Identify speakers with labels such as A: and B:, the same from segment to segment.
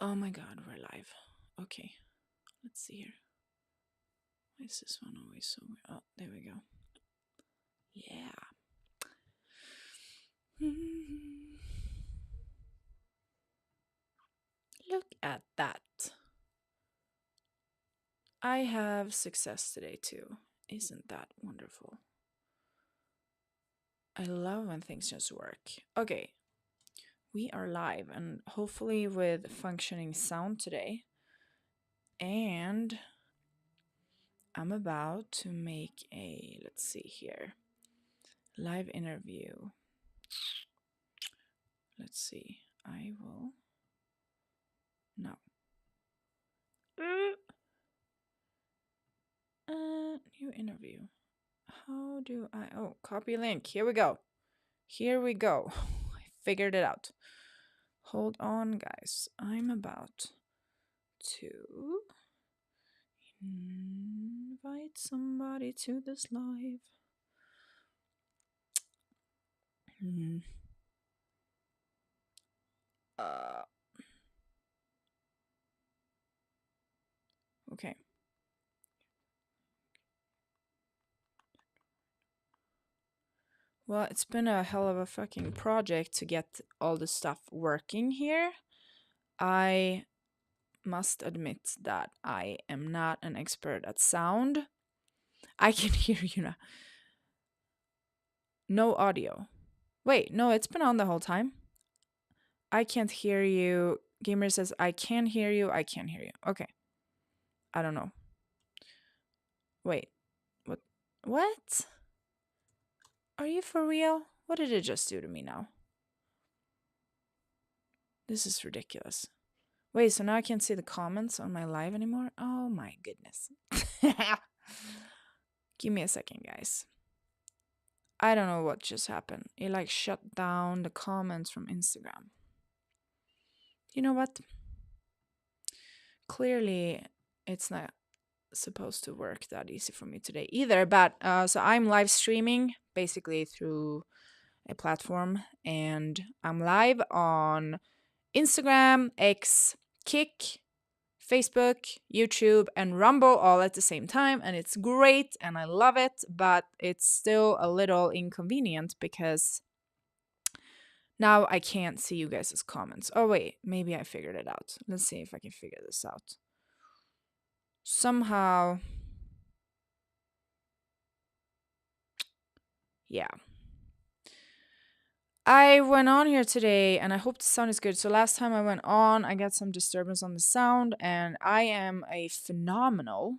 A: Oh my god, we're live. Okay, let's see here. Why is this one always so weird? Oh, there we go. Yeah. Look at that. I have success today too. Isn't that wonderful? I love when things just work. Okay, we are live and hopefully with functioning sound today. And I'm about to make a, let's see here, live interview. Let's see. I will. No. New interview. How do I? Oh, copy link. Here we go. Here we go. I figured it out. Hold on, guys. I'm about to invite somebody to this live. Okay. Well, it's been a hell of a fucking project to get all the stuff working here. I must admit that I am not an expert at sound. I can hear you now. No audio. Wait, no, it's been on the whole time. I can't hear you. Gamer says, I can hear you. I can't hear you. Okay. I don't know. Wait. What? What? Are you for real? What did it just do to me now? This is ridiculous. Wait, so now I can't see the comments on my live anymore? Oh my goodness. Give me a second, guys. I don't know what just happened. It like shut down the comments from Instagram. You know what? Clearly, it's not supposed to work that easy for me today either. But so I'm live streaming basically through a platform, and I'm live on Instagram, X, Kick, Facebook, YouTube, and Rumble all at the same time, and it's great and I love it, but it's still a little inconvenient because now I can't see you guys' comments. Oh wait, maybe I figured it out. Let's see if I can figure this out. Somehow, yeah. I went on here today and I hope the sound is good. So last time I went on, I got some disturbance on the sound, and I am a phenomenal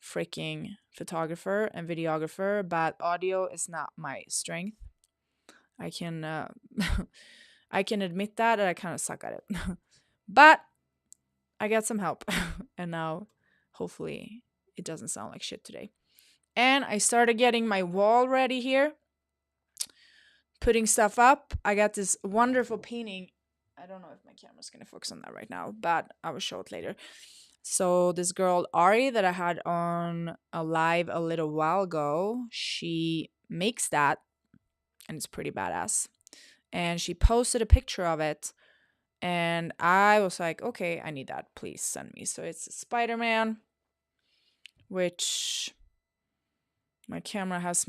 A: freaking photographer and videographer, but audio is not my strength. I can I can admit that I kind of suck at it. But I got some help and now hopefully it doesn't sound like shit today. And I started getting my wall ready here, putting stuff up. I got this wonderful painting. I don't know if my camera's going to focus on that right now, but I will show it later. So this girl Ari that I had on a live a little while ago, she makes that and it's pretty badass. And she posted a picture of it and I was like, okay, I need that. Please send me. So it's Spider-Man, which my camera has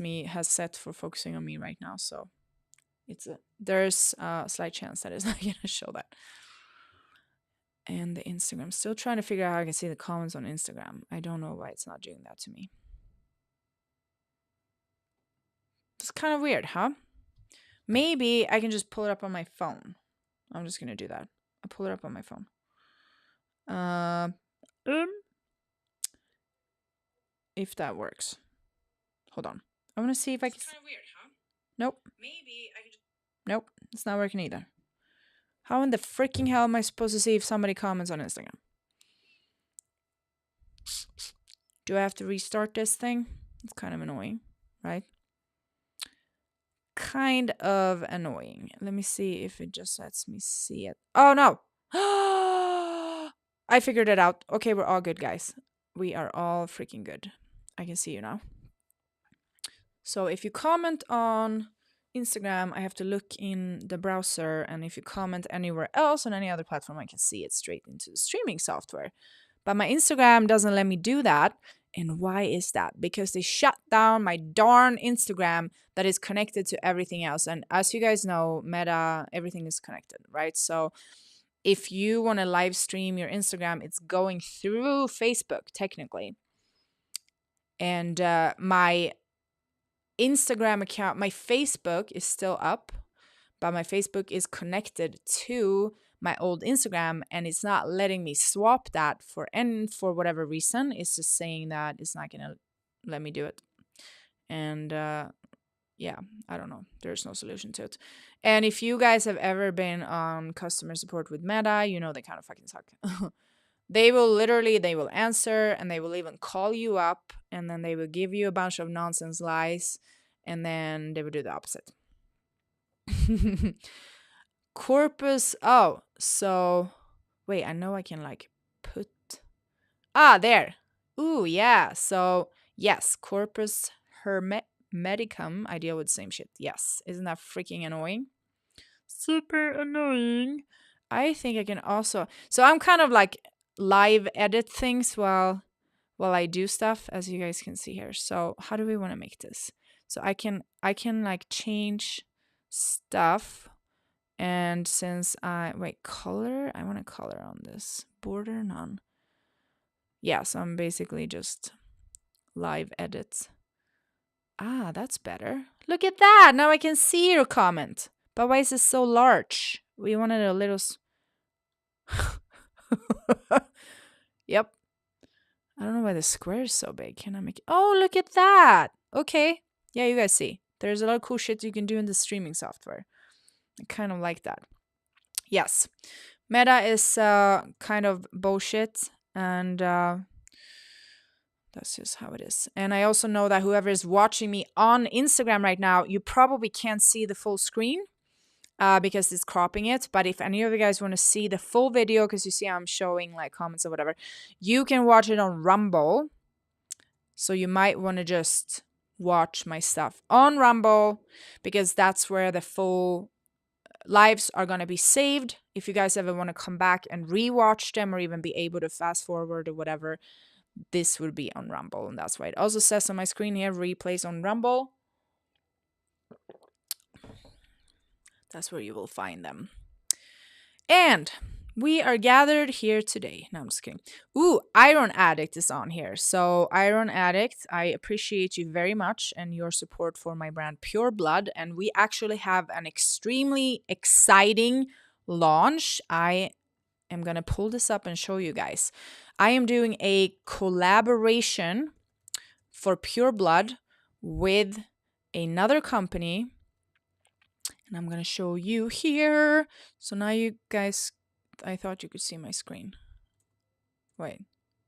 A: set for focusing on me right now, so there's a slight chance that it's not gonna show that. And the Instagram, still trying to figure out how I can see the comments on Instagram. I don't know why it's not doing that to me. It's kind of weird, huh? Maybe I can just pull it up on my phone. I'm just gonna do that. I'll pull it up on my phone. If that works. Hold on. I want to see if I can. It's kind of weird, huh? Nope. Maybe I can just. Nope, it's not working either. How in the freaking hell am I supposed to see if somebody comments on Instagram? Do I have to restart this thing? It's kind of annoying, right? Kind of annoying. Let me see if it just lets me see it. Oh, no. I figured it out. Okay, we're all good, guys. We are all freaking good. I can see you now. So if you comment on Instagram, I have to look in the browser, and if you comment anywhere else on any other platform, I can see it straight into the streaming software. But my Instagram doesn't let me do that. And why is that? Because they shut down my darn Instagram that is connected to everything else. And as you guys know, Meta, everything is connected, right? So if you want to live stream your Instagram, it's going through Facebook technically. And my Instagram account, my Facebook is still up, but my Facebook is connected to my old Instagram, and it's not letting me swap that for whatever reason. It's just saying that it's not gonna let me do it. And yeah, I don't know. There's no solution to it. And if you guys have ever been on customer support with Meta, you know they kind of fucking suck. They will answer, and they will even call you up, and then they will give you a bunch of nonsense lies, and then they will do the opposite. Corpus. Oh, so wait, I know I can like put. There. Ooh, yeah. So yes, corpus hermeticum. I deal with the same shit. Yes. Isn't that freaking annoying? Super annoying. I think I can also. So I'm kind of like live edit things while I do stuff, as you guys can see here. So how do we want to make this? So I can like change stuff. And since color, I want a color on this. Border none. Yeah, so I'm basically just live edit. That's better. Look at that. Now I can see your comment. But why is this so large? We wanted a little Yep. I don't know why the square is so big. Can I make it? Oh, look at that. Okay. Yeah, you guys see. There's a lot of cool shit you can do in the streaming software. I kind of like that. Yes. Meta is kind of bullshit, and that's just how it is. And I also know that whoever is watching me on Instagram right now, you probably can't see the full screen because it's cropping it. But if any of you guys want to see the full video, because you see I'm showing like comments or whatever, you can watch it on Rumble. So you might want to just watch my stuff on Rumble, because that's where the full lives are going to be saved. If you guys ever want to come back and rewatch them, or even be able to fast forward or whatever, this would be on Rumble. And that's why it also says on my screen here, replays on Rumble. That's where you will find them. And we are gathered here today. No, I'm just kidding. Ooh, Iron Addict is on here. So Iron Addict, I appreciate you very much and your support for my brand Pure Blood. And we actually have an extremely exciting launch. I am going to pull this up and show you guys. I am doing a collaboration for Pure Blood with another company. And I'm going to show you here. So now you guys, I thought you could see my screen. Wait.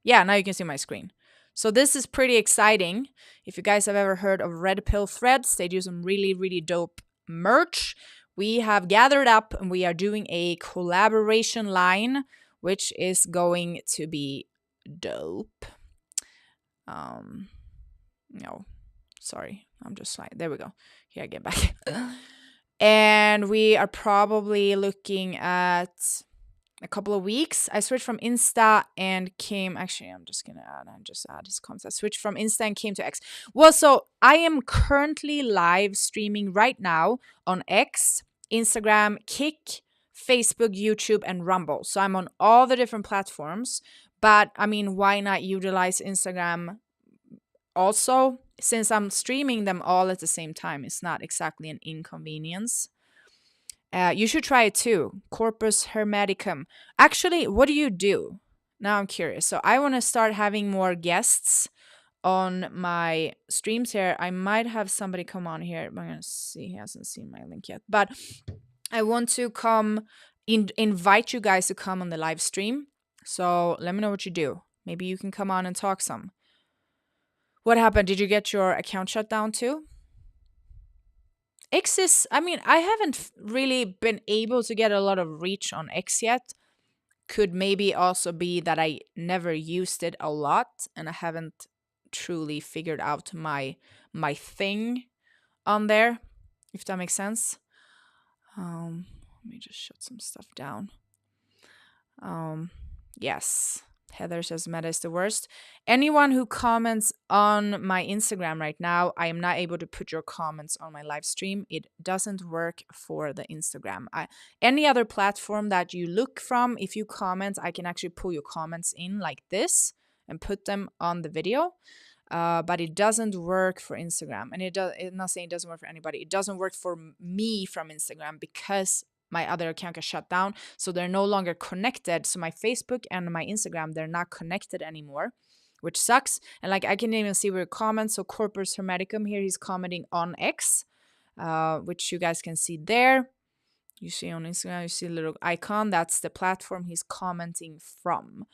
A: Yeah, now you can see my screen. So this is pretty exciting. If you guys have ever heard of Red Pill Threads, they do some really, really dope merch. We have gathered up and we are doing a collaboration line, which is going to be dope. No, sorry. I'm just like, there we go. Here, I get back. And we are probably looking at a couple of weeks. I switched from Insta and came, actually, I'm just going to add his comments. I switched from Insta and came to X. Well, so I am currently live streaming right now on X, Instagram, Kick, Facebook, YouTube, and Rumble. So I'm on all the different platforms. But I mean, why not utilize Instagram also? Since I'm streaming them all at the same time, it's not exactly an inconvenience. You should try it too. Corpus hermeticum. Actually, what do you do? Now I'm curious. So I want to start having more guests on my streams here. I might have somebody come on here. I'm going to see. He hasn't seen my link yet. But I want to invite you guys to come on the live stream. So let me know what you do. Maybe you can come on and talk some. What happened? Did you get your account shut down too? X is, I mean, I haven't really been able to get a lot of reach on X yet. Could maybe also be that I never used it a lot and I haven't truly figured out my thing on there. if that makes sense. Let me just shut some stuff down. Yes. Heather says Meta is the worst. Anyone who comments on my Instagram right now, I am not able to put your comments on my live stream. It doesn't work for the Instagram. Any other platform that you look from, if you comment, I can actually pull your comments in like this and put them on the video. But it doesn't work for Instagram. And I'm not saying it doesn't work for anybody. It doesn't work for me from Instagram because my other account got shut down. So they're no longer connected. So my Facebook and my Instagram, they're not connected anymore, which sucks. And like I can even see where comments. So Corpus Hermeticum here, he's commenting on X, which you guys can see there. You see on Instagram, you see a little icon. That's the platform he's commenting from.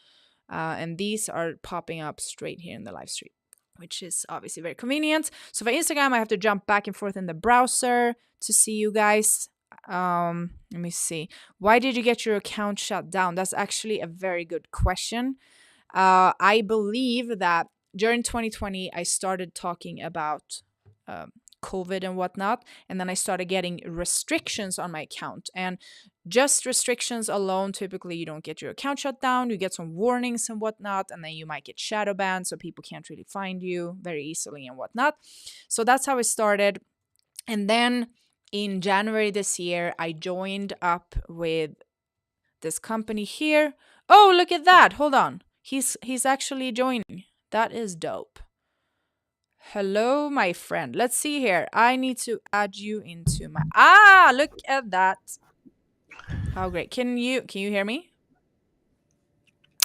A: And these are popping up straight here in the live stream, which is obviously very convenient. So for Instagram, I have to jump back and forth in the browser to see you guys. Let me see. Why did you get your account shut down? That's actually a very good question. I believe that during 2020, I started talking about COVID and whatnot, and then I started getting restrictions on my account. And just restrictions alone, typically you don't get your account shut down. You get some warnings and whatnot, and then you might get shadow banned, so people can't really find you very easily and whatnot. So that's how it started. And then in January this year, I joined up with this company here. Oh, look at that. Hold on. He's actually joining. That is dope. Hello, my friend. Let's see here. I need to add you into my... look at that. How great. Can you hear me?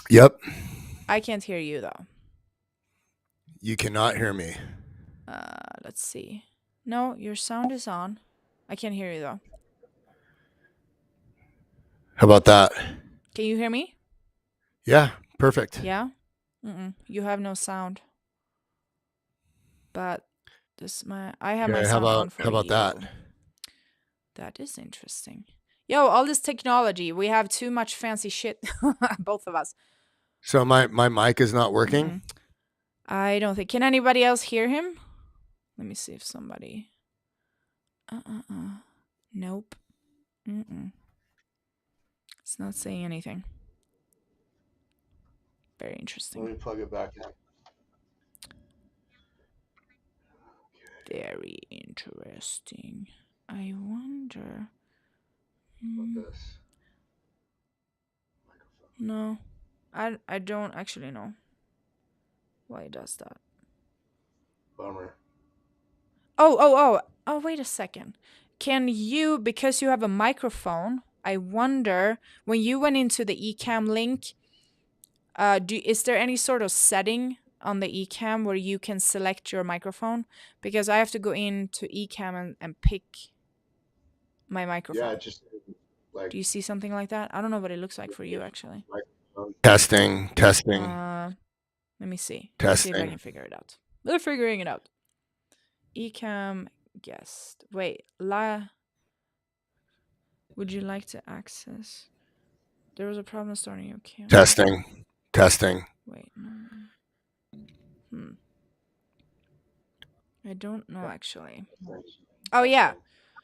B: Yep.
A: I can't hear you though.
B: You cannot hear me.
A: Let's see. No, your sound is on. I can't hear you though.
B: How about that?
A: Can you hear me?
B: Yeah, perfect.
A: Yeah? You have no sound. But I have my sound on for you.
B: How about that?
A: That is interesting. Yo, all this technology. We have too much fancy shit. Both of us.
B: So my mic is not working?
A: I don't think. Can anybody else hear him? Let me see if somebody... Nope. It's not saying anything. Very interesting.
B: Let me plug it back in.
A: Very interesting. I wonder...
B: About this?
A: No. I don't actually know why it does that.
B: Bummer.
A: Oh, wait a second. Can you, because you have a microphone, I wonder, when you went into the eCam link, is there any sort of setting on the eCam where you can select your microphone? Because I have to go into eCam and pick my microphone.
B: Yeah, just like...
A: Do you see something like that? I don't know what it looks like for you, actually.
B: Testing.
A: Let me see.
B: Testing.
A: Let's see if I can figure it out. They're figuring it out. ECam guest. Wait, would you like to access? There was a problem starting your camera.
B: Testing.
A: Wait, no. I don't know actually. Oh yeah.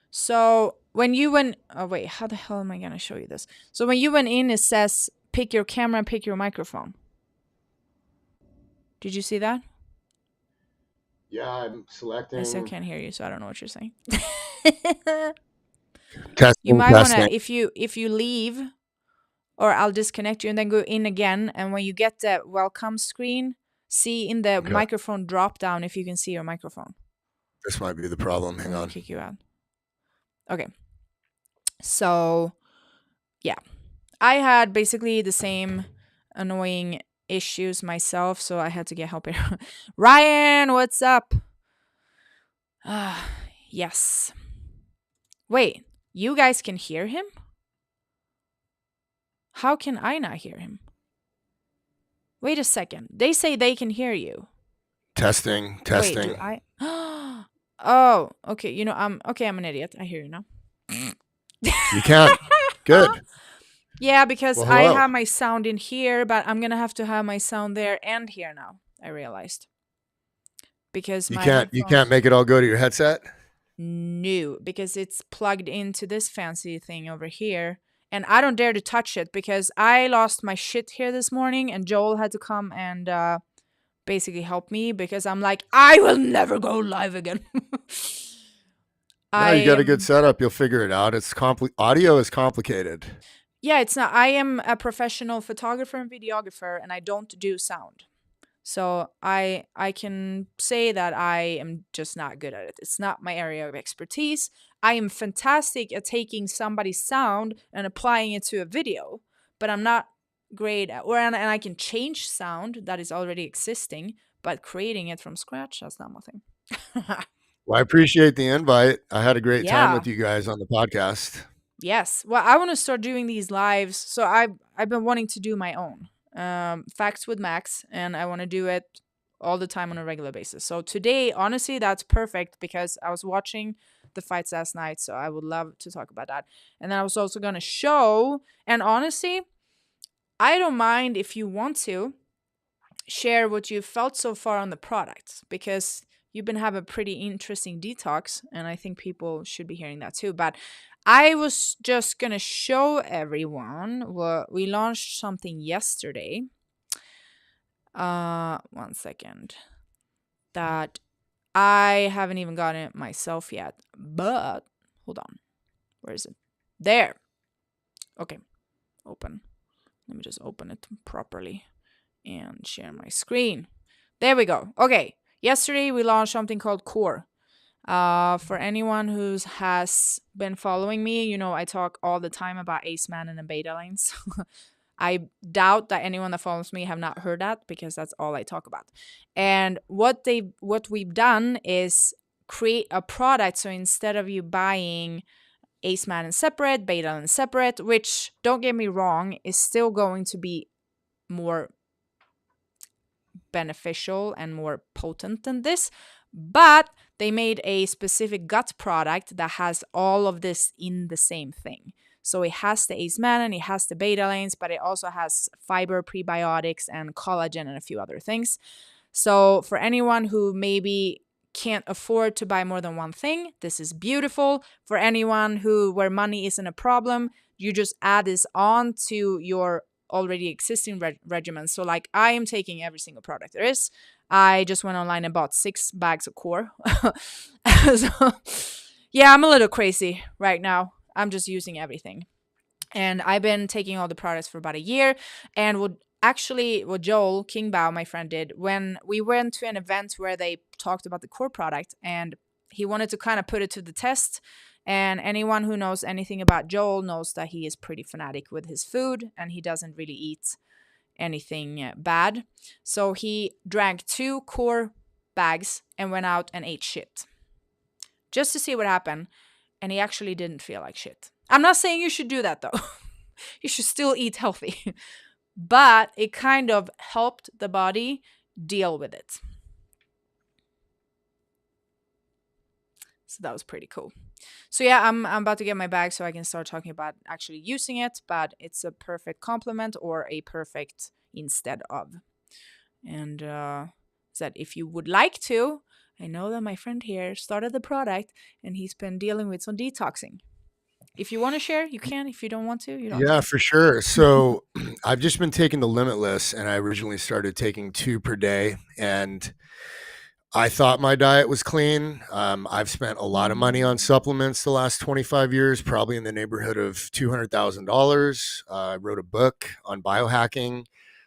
A: So when you went, oh wait, how the hell am I gonna show you this? So when you went in, it says pick your camera and pick your microphone. Did you see that?
B: Yeah, I'm selecting.
A: I still can't hear you, so I don't know what you're saying.
B: Testing.
A: You might want to, if you leave, or I'll disconnect you and then go in again. And when you get the welcome screen, see in the microphone drop down if you can see your microphone.
B: This might be the problem. Hang on.
A: Kick you out. Okay. So, yeah. I had basically the same annoying issues myself, so I had to get help here. Ryan, what's up? Yes. Wait, you guys can hear him? How can I not hear him? Wait a second. They say they can hear you.
B: Testing.
A: Wait, do I? Oh, okay. You know, I'm an idiot. I hear you now.
B: You can't. Good.
A: Yeah, because I have my sound in here, but I'm gonna have to have my sound there and here now. I realized because
B: you can't make it all go to your headset.
A: No, because it's plugged into this fancy thing over here. And I don't dare to touch it because I lost my shit here this morning and Joel had to come and basically help me because I'm like, I will never go live again.
B: No,
A: I
B: you got a good
A: am,
B: setup. You'll figure it out. It's audio is complicated.
A: yeah, it's not. I am a professional photographer and videographer and I don't do sound. So I can say that I am just not good at it. It's not my area of expertise. I am fantastic at taking somebody's sound and applying it to a video, but I'm not great at, and I can change sound that is already existing, but creating it from scratch, that's not my thing.
B: Well, I appreciate the invite. I had a great time
A: Yeah.
B: with you guys on the podcast.
A: Yes. Well, I want to start doing these lives. So I've been wanting to do my own facts with Maaxx, and I want to do it all the time on a regular basis. So today, honestly, that's perfect because I was watching the fights last night, so I would love to talk about that. And then I was also going to show, and honestly, I don't mind if you want to share what you've felt so far on the product because you've been having a pretty interesting detox and I think people should be hearing that too. But I was just gonna show everyone what we launched something yesterday. One second. That I haven't even gotten it myself yet. But hold on. Where is it? There. Okay. Open. Let me just open it properly and share my screen. There we go. Okay. Yesterday we launched something called Core. For anyone who has been following me, you know I talk all the time about Acemannan and Betalains. I doubt that anyone that follows me have not heard that because that's all I talk about. And what we've done is create a product. So instead of you buying Acemannan separate, Betalains separate, which don't get me wrong, is still going to be more beneficial and more potent than this, but they made a specific gut product that has all of this in the same thing. So it has the Acemannan, it has the Betalains, but it also has fiber, prebiotics, and collagen and a few other things. So for anyone who maybe can't afford to buy more than one thing, this is beautiful. For anyone where money isn't a problem, you just add this on to your already existing regimen. So like I am taking every single product there is. I just went online and bought 6 bags of Core. So yeah, I'm a little crazy right now. I'm just using everything. And I've been taking all the products for about a year. And what Joel Kingbao, my friend, did when we went to an event where they talked about the Core product and he wanted to kind of put it to the test. And anyone who knows anything about Joel knows that he is pretty fanatic with his food and he doesn't really eat anything bad. So he drank 2 Core bags and went out and ate shit just to see what happened. And he actually didn't feel like shit. I'm not saying you should do that though. You should still eat healthy. But it kind of helped the body deal with it. So that was pretty cool. So yeah, I'm about to get my bag so I can start talking about actually using it, but it's a perfect complement or a perfect instead of. And said if you would like to, I know that my friend here started the product and he's been dealing with some detoxing. If you want to share, you can. If you don't want to, you don't.
B: Yeah, for sure. So I've just been taking the Limitless, and I originally started taking 2 per day, and I thought my diet was clean. I've spent a lot of money on supplements the last 25 years, probably in the neighborhood of $200,000. I wrote a book on biohacking.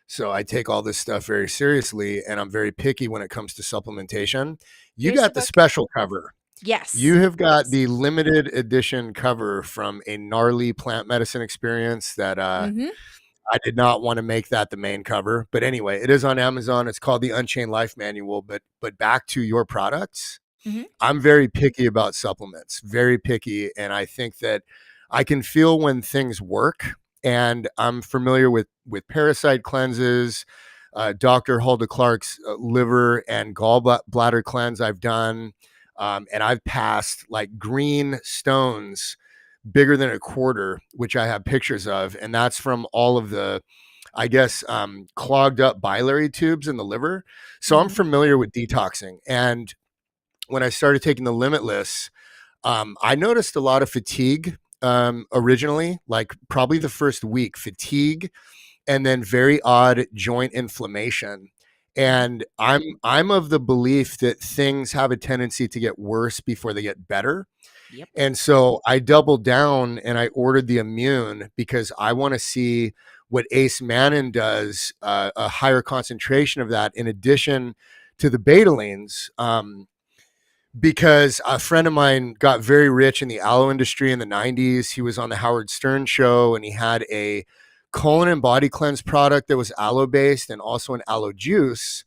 B: So I take all this stuff very seriously, and I'm very picky when it comes to supplementation. You
A: Here's
B: got the special cover.
A: Yes.
B: You have got the limited edition cover from a gnarly plant medicine experience that I did not want to make that the main cover. But anyway, it is on Amazon. It's called the Unchained Life Manual. But back to your products, I'm very picky about supplements, very picky. And I think that I can feel when things work. And I'm familiar with parasite cleanses, Dr. Hulda Clark's liver and gallbladder cleanse I've done. And I've passed like green stones bigger than a quarter, which I have pictures of. And that's from all of the, I guess, clogged up biliary tubes in the liver. So I'm familiar with detoxing. And when I started taking the Limitless, I noticed a lot of fatigue originally, like probably the first week, fatigue, and then very odd joint inflammation.
A: Mm-hmm.
B: And I'm of the belief that things have a tendency to get worse before they get better.
A: Yep.
B: And so I doubled down and I ordered the immune because I want to see what Acemannan does, a higher concentration of that in addition to the betalains. Because a friend of mine got very rich in the aloe industry in the 90s. He was on the Howard Stern show and he had a colon and body cleanse product that was aloe based and also an aloe juice.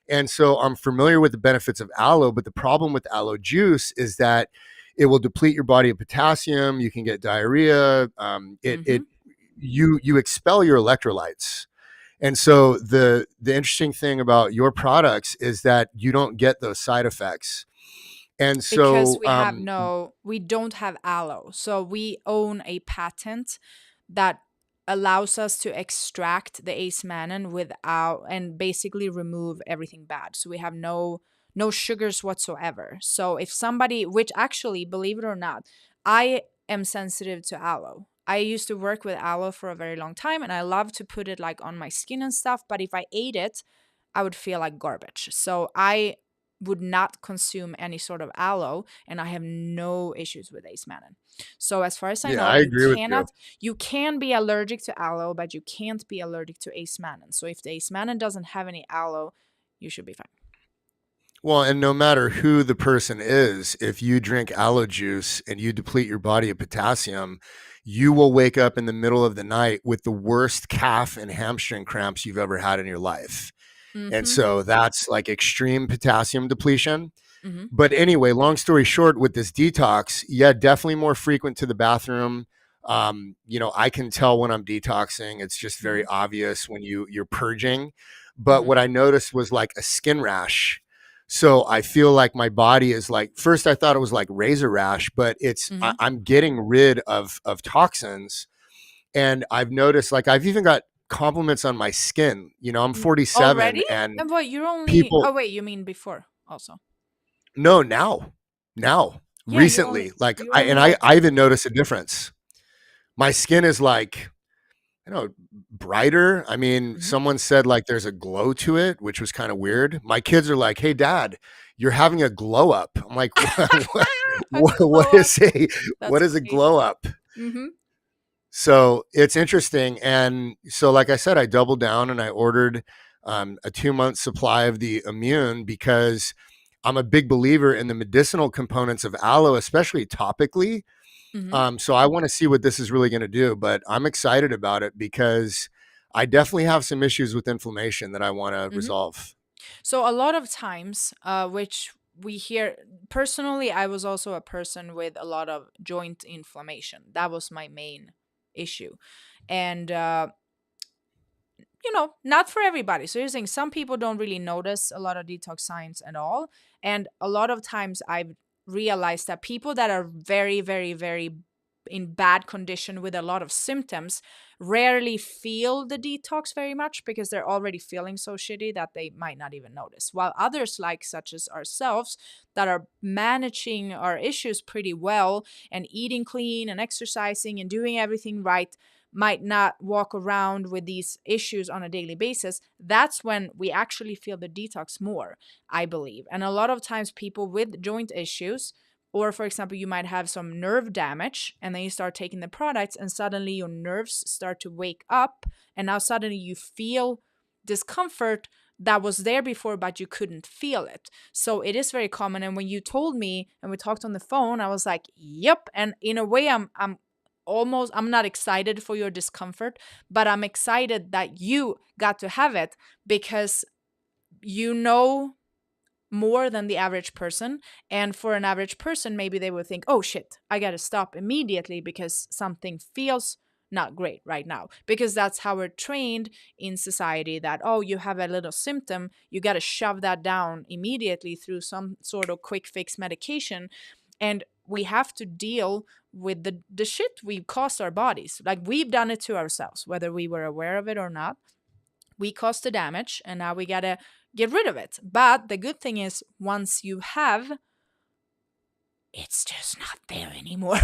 B: And so I'm familiar with the benefits of aloe, but the problem with aloe juice is that it will deplete your body of potassium. You can get diarrhea.
A: Mm-hmm.
B: You expel your electrolytes. And so the interesting thing about your products is that you don't get those side effects. And
A: Because
B: so
A: we don't have aloe. So we own a patent that allows us to extract the acemannan without and basically remove everything bad. So we have no sugars whatsoever. So if somebody, which actually, believe it or not, I am sensitive to aloe. I used to work with aloe for a very long time and I love to put it like on my skin and stuff, but if I ate it, I would feel like garbage. So I would not consume any sort of aloe and I have no issues with acemannan. So as far as I
B: yeah,
A: know,
B: I agree with you.
A: you can be allergic to aloe, but you can't be allergic to acemannan. So if the acemannan doesn't have any aloe, you should be fine.
B: Well, and no matter who the person is, if you drink aloe juice and you deplete your body of potassium, you will wake up in the middle of the night with the worst calf and hamstring cramps you've ever had in your life. And
A: Mm-hmm.
B: so that's like extreme potassium depletion.
A: Mm-hmm.
B: But anyway, long story short, with this detox, yeah, definitely more frequent to the bathroom. I can tell when I'm detoxing. It's just very
A: Mm-hmm.
B: obvious when you're purging. But
A: Mm-hmm.
B: what I noticed was like a skin rash. So I feel like my body is like, first I thought it was like razor rash, but
A: Mm-hmm.
B: I'm getting rid of toxins. And I've noticed like I've even got compliments on my skin. I'm 47
A: Already?
B: and
A: And what, you're only,
B: people
A: oh wait, you mean before also?
B: no, now,
A: Yeah,
B: recently, like
A: you're
B: I
A: only
B: and I,
A: like,
B: I even noticed a difference. My skin is like, brighter. I mean,
A: mm-hmm.
B: someone said like there's a glow to it, which was kind of weird. My kids are like, "Hey, Dad, you're having a glow up." I'm like,
A: A
B: what
A: glow up.
B: is a
A: That's
B: what is a glow
A: crazy.
B: up?"
A: Mm-hmm.
B: So it's interesting. And so, like I said, I doubled down and I ordered a 2 month supply of the immune because I'm a big believer in the medicinal components of aloe, especially topically.
A: Mm-hmm.
B: So I want to see what this is really going to do, but I'm excited about it because I definitely have some issues with inflammation that I want to
A: Mm-hmm.
B: resolve.
A: So a lot of times, which we hear personally, I was also a person with a lot of joint inflammation. That was my main issue. And not for everybody. So you're saying some people don't really notice a lot of detox signs at all. And a lot of times I've realized that people that are very, very, very in bad condition with a lot of symptoms rarely feel the detox very much because they're already feeling so shitty that they might not even notice. While others, like such as ourselves, that are managing our issues pretty well and eating clean and exercising and doing everything right, might not walk around with these issues on a daily basis, that's when we actually feel the detox more, I believe. And a lot of times, people with joint issues, or for example, you might have some nerve damage and then you start taking the products and suddenly your nerves start to wake up. And now suddenly you feel discomfort that was there before, but you couldn't feel it. So it is very common. And when you told me and we talked on the phone, I was like, yep. And in a way, I'm not excited for your discomfort, but I'm excited that you got to have it because you know more than the average person. And for an average person, maybe they would think, oh shit, I got to stop immediately because something feels not great right now. Because that's how we're trained in society, that, oh, you have a little symptom, you got to shove that down immediately through some sort of quick fix medication. And we have to deal with the shit we caused our bodies. Like, we've done it to ourselves, whether we were aware of it or not. We caused the damage and now we gotta get rid of it. But the good thing is, once you have it's just not there anymore.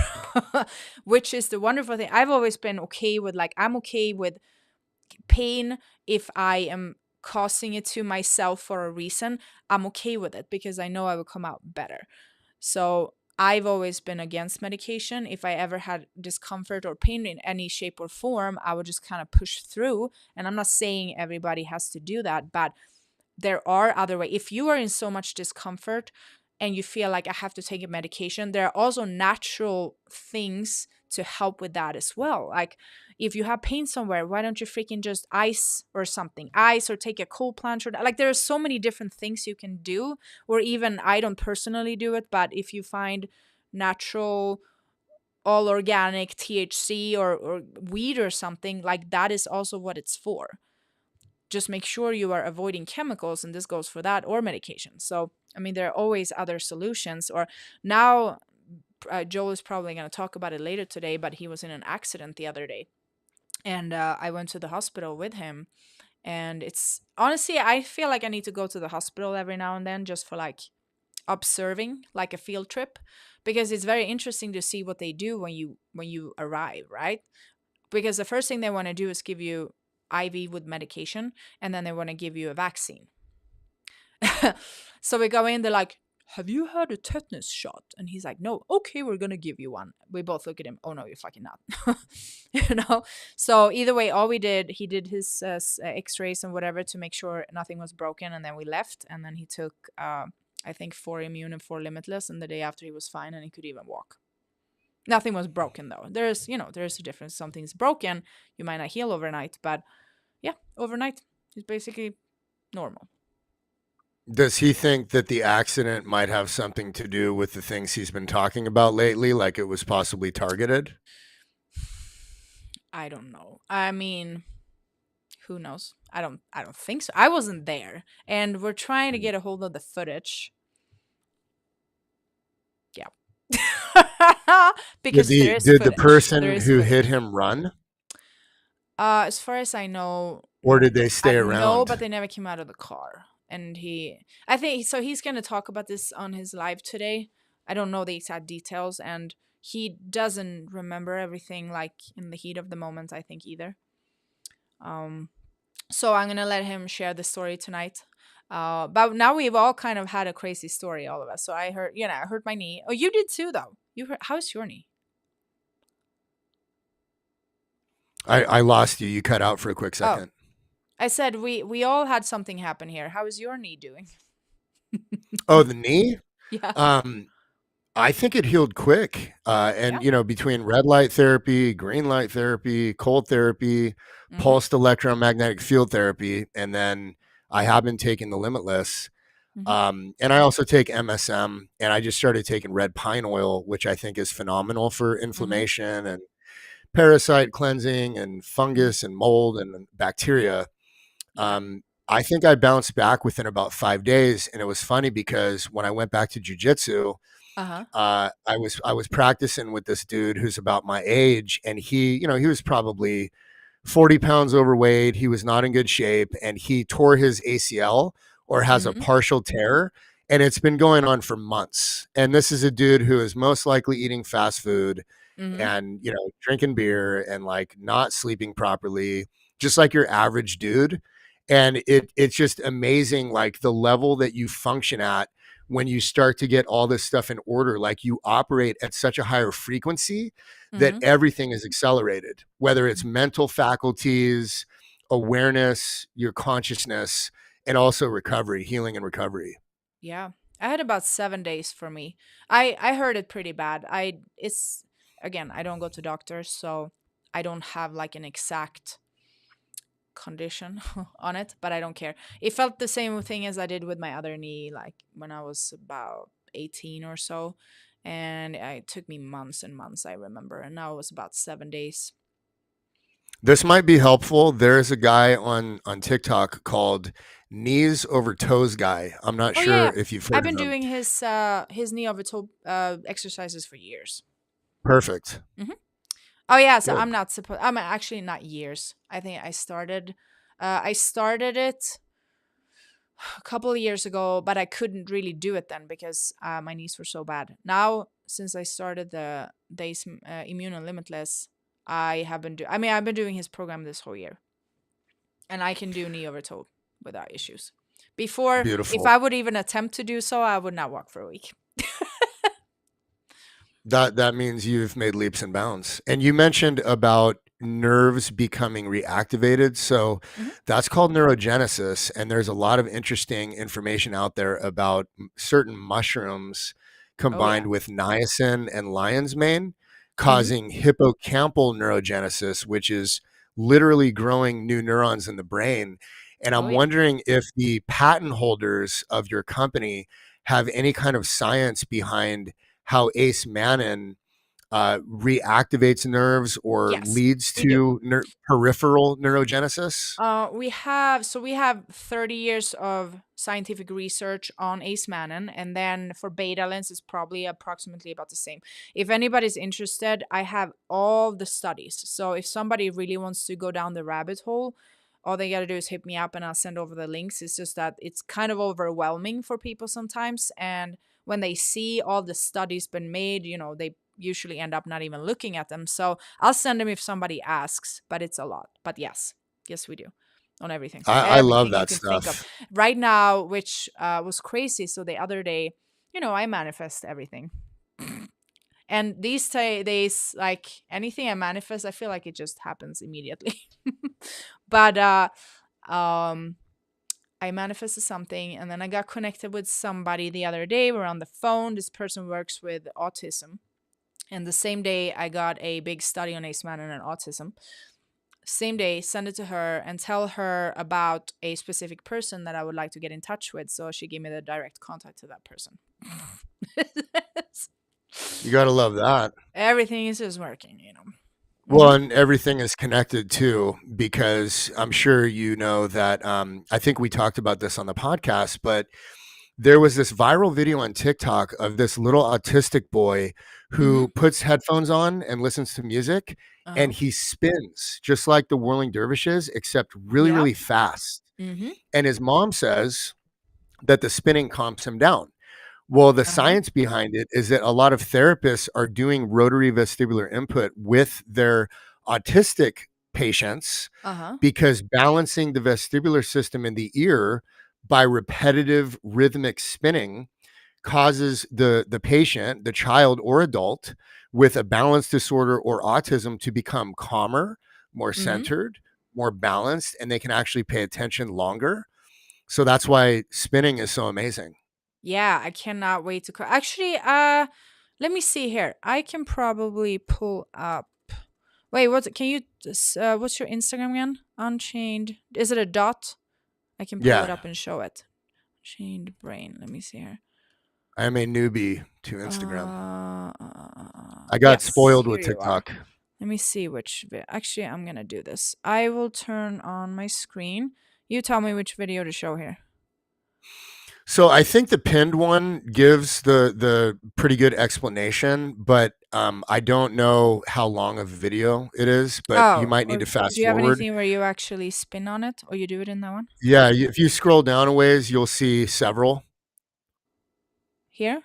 A: Which is the wonderful thing. I've always been okay with, like, I'm okay with pain if I am causing it to myself for a reason. I'm okay with it because I know I will come out better. So I've always been against medication. If I ever had discomfort or pain in any shape or form, I would just kind of push through. And I'm not saying everybody has to do that, but there are other ways. If you are in so much discomfort and you feel like I have to take a medication, there are also natural things to help with that as well. Like if you have pain somewhere, why don't you freaking just ice or something? Ice or take a cold plunge or like there are so many different things you can do. Or even I don't personally do it, but if you find natural all organic THC or weed or something, like that is also what it's for. Just make sure you are avoiding chemicals, and this goes for that or medication. So I mean there are always other solutions. Or now Joel is probably going to talk about it later today, but he was in an accident the other day, and I went to the hospital with him. And it's honestly, I feel like I need to go to the hospital every now and then just for like observing, like a field trip, because it's very interesting to see what they do when you arrive, right? Because the first thing they want to do is give you IV with medication, and then they want to give you a vaccine. So we go in, they're like, have you had a tetanus shot? And he's like, no. Okay, we're gonna give you one. We both look at him. Oh no, you're fucking not. You know. So either way, all we did, he did his X-rays and whatever to make sure nothing was broken, and then we left. And then he took, I think, 4 Immune and 4 Limitless, and the day after he was fine and he could even walk. Nothing was broken though. There's a difference. Something's broken, you might not heal overnight, but yeah, overnight it's basically normal.
B: Does he think that the accident might have something to do with the things he's been talking about lately, like it was possibly targeted?
A: I don't know. I mean, who knows? I don't think so. I wasn't there, and we're trying to get a hold of the footage. Yeah.
B: Did
A: Because
B: the
A: there is
B: did the
A: footage. There
B: person
A: is
B: who hit
A: footage.
B: him run,
A: As far as I know,
B: or did they
A: I
B: stay
A: know, but
B: around?
A: they never came out of the car. And I think so. He's going to talk about this on his live today. I don't know the exact details, and he doesn't remember everything like in the heat of the moment, I think, either. Um, so I'm gonna let him share the story tonight. But now we've all kind of had a crazy story, all of us. So I heard, I hurt my knee. Oh, you did too, though. You hurt. How's your knee?
B: I lost you. You cut out for a quick
A: Oh,
B: second.
A: I said we all had something happen here. How is your knee doing?
B: Oh, the knee?
A: Yeah.
B: Um, I think it healed quick.
A: Yeah.
B: And between red light therapy, green light therapy, cold therapy,
A: Mm-hmm.
B: pulsed electromagnetic field therapy, and then I have been taking the Limitless.
A: Mm-hmm.
B: And I also take MSM, and I just started taking red pine oil, which I think is phenomenal for
A: Mm-hmm.
B: inflammation and parasite cleansing and
A: Mm-hmm.
B: fungus and mold and bacteria.
A: Yeah.
B: I think I bounced back within about 5 days, and it was funny because when I went back to jujitsu,
A: Uh-huh.
B: I was practicing with this dude who's about my age, and he was probably 40 pounds overweight. He was not in good shape, and he tore his ACL or has a
A: Mm-hmm.
B: partial tear, and it's been going on for months. And this is a dude who is most likely eating fast food
A: Mm-hmm.
B: and drinking beer and like not sleeping properly, just like your average dude. And it's just amazing, like the level that you function at when you start to get all this stuff in order. Like you operate at such a higher frequency that
A: Mm-hmm.
B: everything is accelerated, whether it's mental faculties, awareness, your consciousness, and also recovery, healing and recovery.
A: Yeah. I had about 7 days for me. I heard it pretty bad. It's again, I don't go to doctors, so I don't have like an exact condition on it, but I don't care. It felt the same thing as I did with my other knee, like when I was about 18 or so. And it took me months and months, I remember. And now it was about 7 days.
B: This might be helpful. There's a guy on TikTok called Knees Over Toes Guy. I'm not
A: Oh yeah,
B: sure
A: yeah.
B: if you've
A: I've
B: heard
A: been
B: of him.
A: doing his knee over toe exercises for years.
B: Perfect.
A: Hmm. Oh yeah, so
B: Good.
A: I'm actually not years. I think I started it a couple of years ago, but I couldn't really do it then because my knees were so bad. Now, since I started the days Immune and Limitless, I've been doing his program this whole year, and I can do knee over toe without issues. Before, if
B: Beautiful.
A: I would even attempt to do so, I would not walk for a week.
B: That means you've made leaps and bounds. And you mentioned about nerves becoming reactivated. So
A: Hmm.
B: that's called neurogenesis. And there's a lot of interesting information out there about certain mushrooms
A: Oh yeah.
B: combined with niacin and lion's mane
A: Hmm.
B: causing hippocampal neurogenesis, which is literally growing new neurons in the brain. And
A: Oh
B: I'm
A: yeah.
B: wondering if the patent holders of your company have any kind of science behind how Acemannan reactivates nerves or
A: Yes,
B: leads
A: we do.
B: to peripheral neurogenesis.
A: We have 30 years of scientific research on Acemannan, and then for Betalains it's probably approximately about the same. If anybody's interested, I have all the studies. So if somebody really wants to go down the rabbit hole, all they gotta do is hit me up and I'll send over the links. It's just that it's kind of overwhelming for people sometimes, and when they see all the studies been made, they usually end up not even looking at them. So I'll send them if somebody asks, but it's a lot. But yes, we do on everything. So
B: I love
A: everything you
B: that
A: can think of
B: stuff.
A: right now, which was crazy. So the other day, I manifest everything. And these days, like anything I manifest, I feel like it just happens immediately. But um, I manifested something, and then I got connected with somebody the other day. We're on the phone. This person works with autism, and the same day I got a big study on Acemannan and autism. Same day, send it to her and tell her about a specific person that I would like to get in touch with. So she gave me the direct contact to that person.
B: You got to love that.
A: Everything is just working.
B: Well,
A: Hmm.
B: and everything is connected too, because I'm sure you know that. I think we talked about this on the podcast, but there was this viral video on TikTok of this little autistic boy
A: Hmm.
B: who puts headphones on and listens to music,
A: Uh-huh.
B: and he spins just like the whirling dervishes, except really,
A: Yep.
B: really fast.
A: Hmm.
B: And his mom says that the spinning calms him down. Well, the
A: Uh-huh.
B: science behind it is that a lot of therapists are doing rotary vestibular input with their autistic patients
A: Uh-huh.
B: because balancing the vestibular system in the ear by repetitive rhythmic spinning causes the patient, the child or adult with a balance disorder or autism to become calmer, more
A: Hmm.
B: centered, more balanced, and they can actually pay attention longer. So that's why spinning is so amazing.
A: Yeah, I cannot wait to actually let me see here. I can probably pull up. Wait, what's your Instagram again? Unchained. Is it a dot? I can pull it
B: Yeah,
A: up and show it. Chained brain. Let me see here.
B: I am a newbie to Instagram. I got
A: Yes,
B: spoiled
A: here
B: with
A: you are.
B: TikTok.
A: Let me see actually, I'm gonna do this. I will turn on my screen. You tell me which video to show here.
B: So I think the pinned one gives the pretty good explanation, but I don't know how long of a video it is. But you
A: Oh,
B: might need
A: or
B: to
A: do
B: fast
A: you have
B: forward.
A: anything where you actually spin on it, or you do it in that one?
B: Yeah, if you scroll down a ways, you'll see several.
A: Here?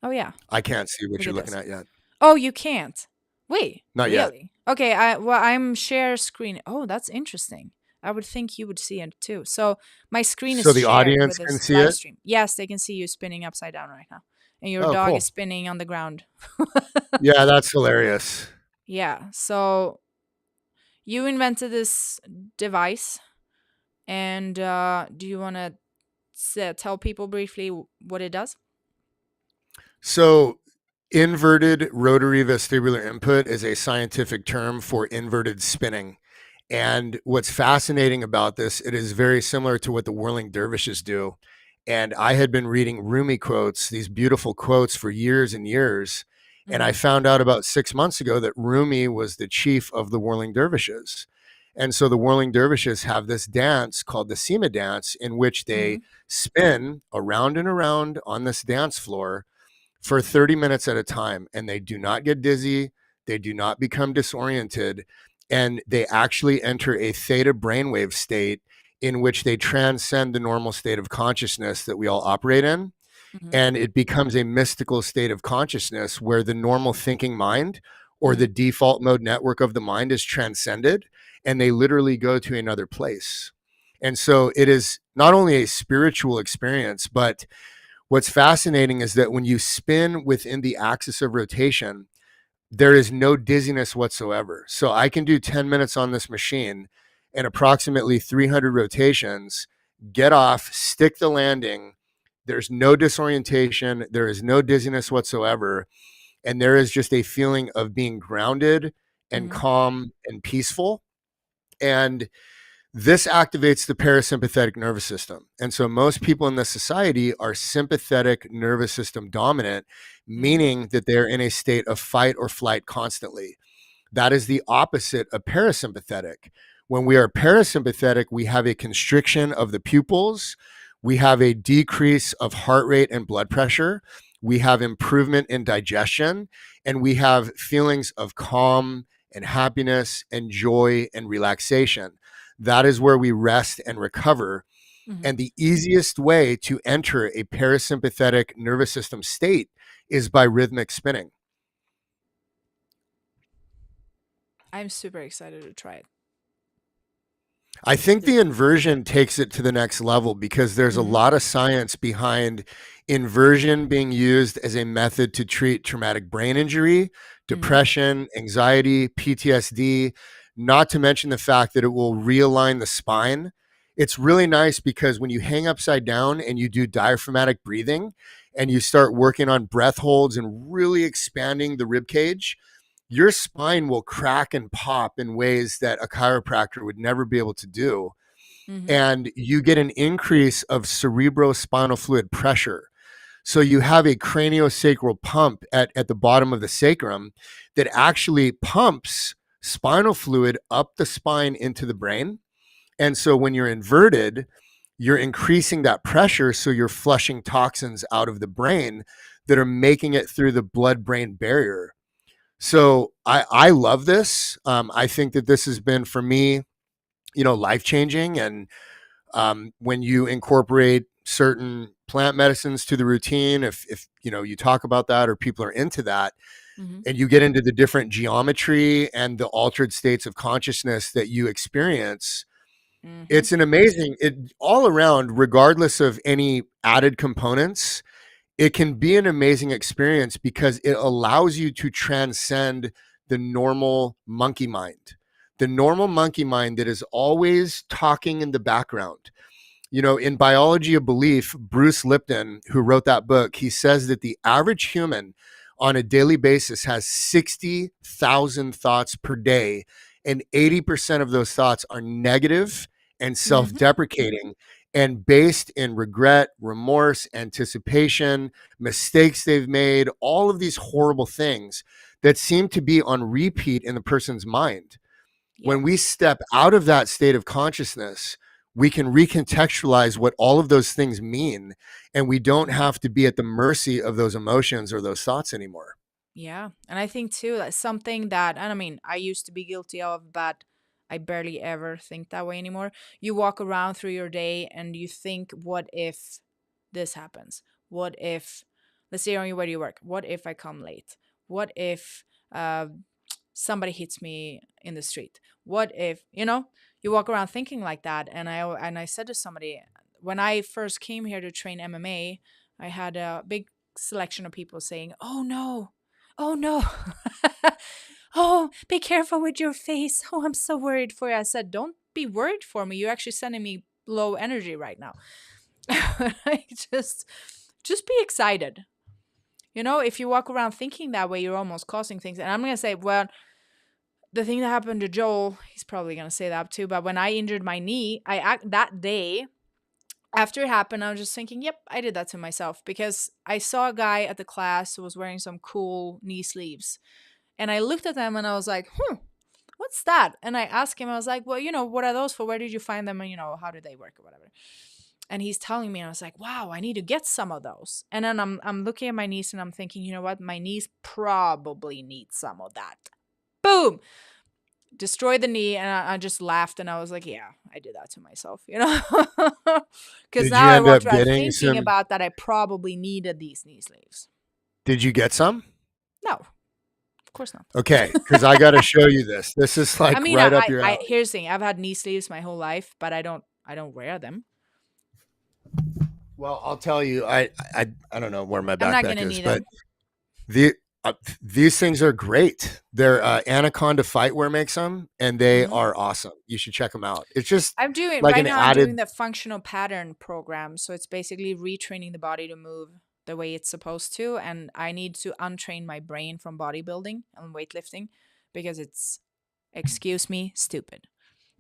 A: Oh yeah,
B: I can't see what
A: look
B: you're
A: at
B: looking
A: this.
B: at yet.
A: Oh, you can't. Wait,
B: Not yet.
A: really? Okay, I'm share screen. Oh, that's interesting. I would think you would see it too. So my screen
B: So
A: is
B: the
A: shared
B: audience
A: with
B: can
A: this
B: see
A: live
B: it.
A: stream. Yes, they can see you spinning upside down right now. And your
B: Oh,
A: dog is
B: cool.
A: spinning on the ground.
B: Yeah, that's hilarious.
A: Yeah. So you invented this device, and do you want to tell people briefly what it does?
B: So inverted rotary vestibular input is a scientific term for inverted spinning. And what's fascinating about this, it is very similar to what the whirling dervishes do. And I had been reading Rumi quotes, these beautiful quotes for years and years. And
A: Mm-hmm.
B: I found out about 6 months ago that Rumi was the chief of the whirling dervishes. And so the whirling dervishes have this dance called the Sema dance, in which
A: Mm-hmm.
B: they spin around and around on this dance floor for 30 minutes at a time, and they do not get dizzy, they do not become disoriented, and they actually enter a theta brainwave state in which they transcend the normal state of consciousness that we all operate in.
A: Mhm.
B: And it becomes a mystical state of consciousness where the normal thinking mind or the
A: Mhm.
B: default mode network of the mind is transcended, and they literally go to another place. And so it is not only a spiritual experience, but what's fascinating is that when you spin within the axis of rotation, there is no dizziness whatsoever. So I can do 10 minutes on this machine and approximately 300 rotations, get off, stick the landing. There's no disorientation. There is no dizziness whatsoever. And there is just a feeling of being grounded and
A: Mhm.
B: calm and peaceful. And this activates the parasympathetic nervous system. And so most people in this society are sympathetic nervous system dominant,
A: Mhm.
B: meaning that they're in a state of fight or flight constantly. That is the opposite of parasympathetic. When we are parasympathetic, we have a constriction of the pupils, we have a decrease of heart rate and blood pressure, we have improvement in digestion, and we have feelings of calm and happiness and joy and relaxation. That is where we rest and recover.
A: Mhm.
B: And the easiest way to enter a parasympathetic nervous system state is by rhythmic spinning.
A: I'm super excited to try it.
B: I think
A: The-
B: the inversion takes it to the next level because there's a
A: Mhm.
B: lot of science behind inversion being used as a method to treat traumatic brain injury,
A: Mhm.
B: depression, anxiety, PTSD, not to mention the fact that it will realign the spine. It's really nice because when you hang upside down and you do diaphragmatic breathing and you start working on breath holds and really expanding the rib cage, your spine will crack and pop in ways that a chiropractor would never be able to do.
A: Mhm.
B: And you get an increase of cerebrospinal fluid pressure. So you have a craniosacral pump at the bottom of the sacrum that actually pumps spinal fluid up the spine into the brain. And so when you're inverted, you're increasing that pressure. So you're flushing toxins out of the brain that are making it through the blood brain barrier. So I love this. I think that this has been for me, life changing. And when you incorporate certain plant medicines to the routine, if you talk about that or people are into that,
A: Mhm.
B: and you get into the different geometry and the altered states of consciousness that you experience,
A: Mhm.
B: it's an amazing it all around, regardless of any added components. It can be an amazing experience because it allows you to transcend the normal monkey mind. The normal monkey mind that is always talking in the background. In Biology of Belief, Bruce Lipton, who wrote that book, he says that the average human on a daily basis has 60,000 thoughts per day, and 80% of those thoughts are negative and self
A: Mhm.
B: deprecating and based in regret, remorse, anticipation, mistakes they've made, all of these horrible things that seem to be on repeat in the person's mind.
A: Yep.
B: When we step out of that state of consciousness, we can recontextualize what all of those things mean, and we don't
A: Mhm.
B: have to be at the mercy of those emotions or those thoughts anymore.
A: Yeah. And I think too that something that, and I mean, I used to be guilty of, but I barely ever think that way anymore. You walk around through your day and you think, what if this happens? What if, let's say, on your way to work, what if I come late? What if uh, somebody hits me in the street? What if, you walk around thinking like that? And I said to somebody, when I first came here to train MMA, I had a big selection of people saying, "Oh no, oh no, oh, be careful with your face. Oh, I'm so worried for you." I said, "Don't be worried for me. You're actually sending me low energy right now." I just be excited. If you walk around thinking that way, you're almost causing things. And I'm gonna say, well, the thing that happened to Joel, he's probably gonna say that too. But when I injured my knee, that day after it happened, I was just thinking, yep, I did that to myself because I saw a guy at the class who was wearing some cool knee sleeves, and I looked at them and I was like, what's that? And I asked him, I was like, well, what are those for? Where did you find them? And how do they work or whatever? And he's telling me, and I was like, wow, I need to get some of those. And then I'm looking at my niece and I'm thinking, you know what? My niece probably needs some of that. Boom! Destroyed the knee, and I just laughed and I was like, yeah, I did that to myself, because
B: Did
A: now
B: you
A: I
B: end
A: want
B: up
A: to try
B: getting
A: thinking
B: some?
A: about that I probably needed these knee sleeves.
B: Did you get some?
A: No, of course not.
B: Okay, because I got to show you this. This is
A: I
B: like
A: mean,
B: right up your
A: I
B: alley.
A: here's the thing. I've had knee sleeves my whole life, but I don't wear them.
B: Well, I'll tell you. I don't know where my
A: I'm not
B: backpack
A: gonna
B: is,
A: need
B: but
A: them.
B: the these things are great. They're Anaconda Fightwear makes them, and they
A: Hmm.
B: are awesome. You should check them out. It's just
A: I'm doing
B: like
A: right
B: an
A: now. I'm doing
B: added.
A: the functional pattern program, so it's basically retraining the body to move the way it's supposed to, and I need to untrain my brain from bodybuilding and weightlifting because it's, excuse me, stupid.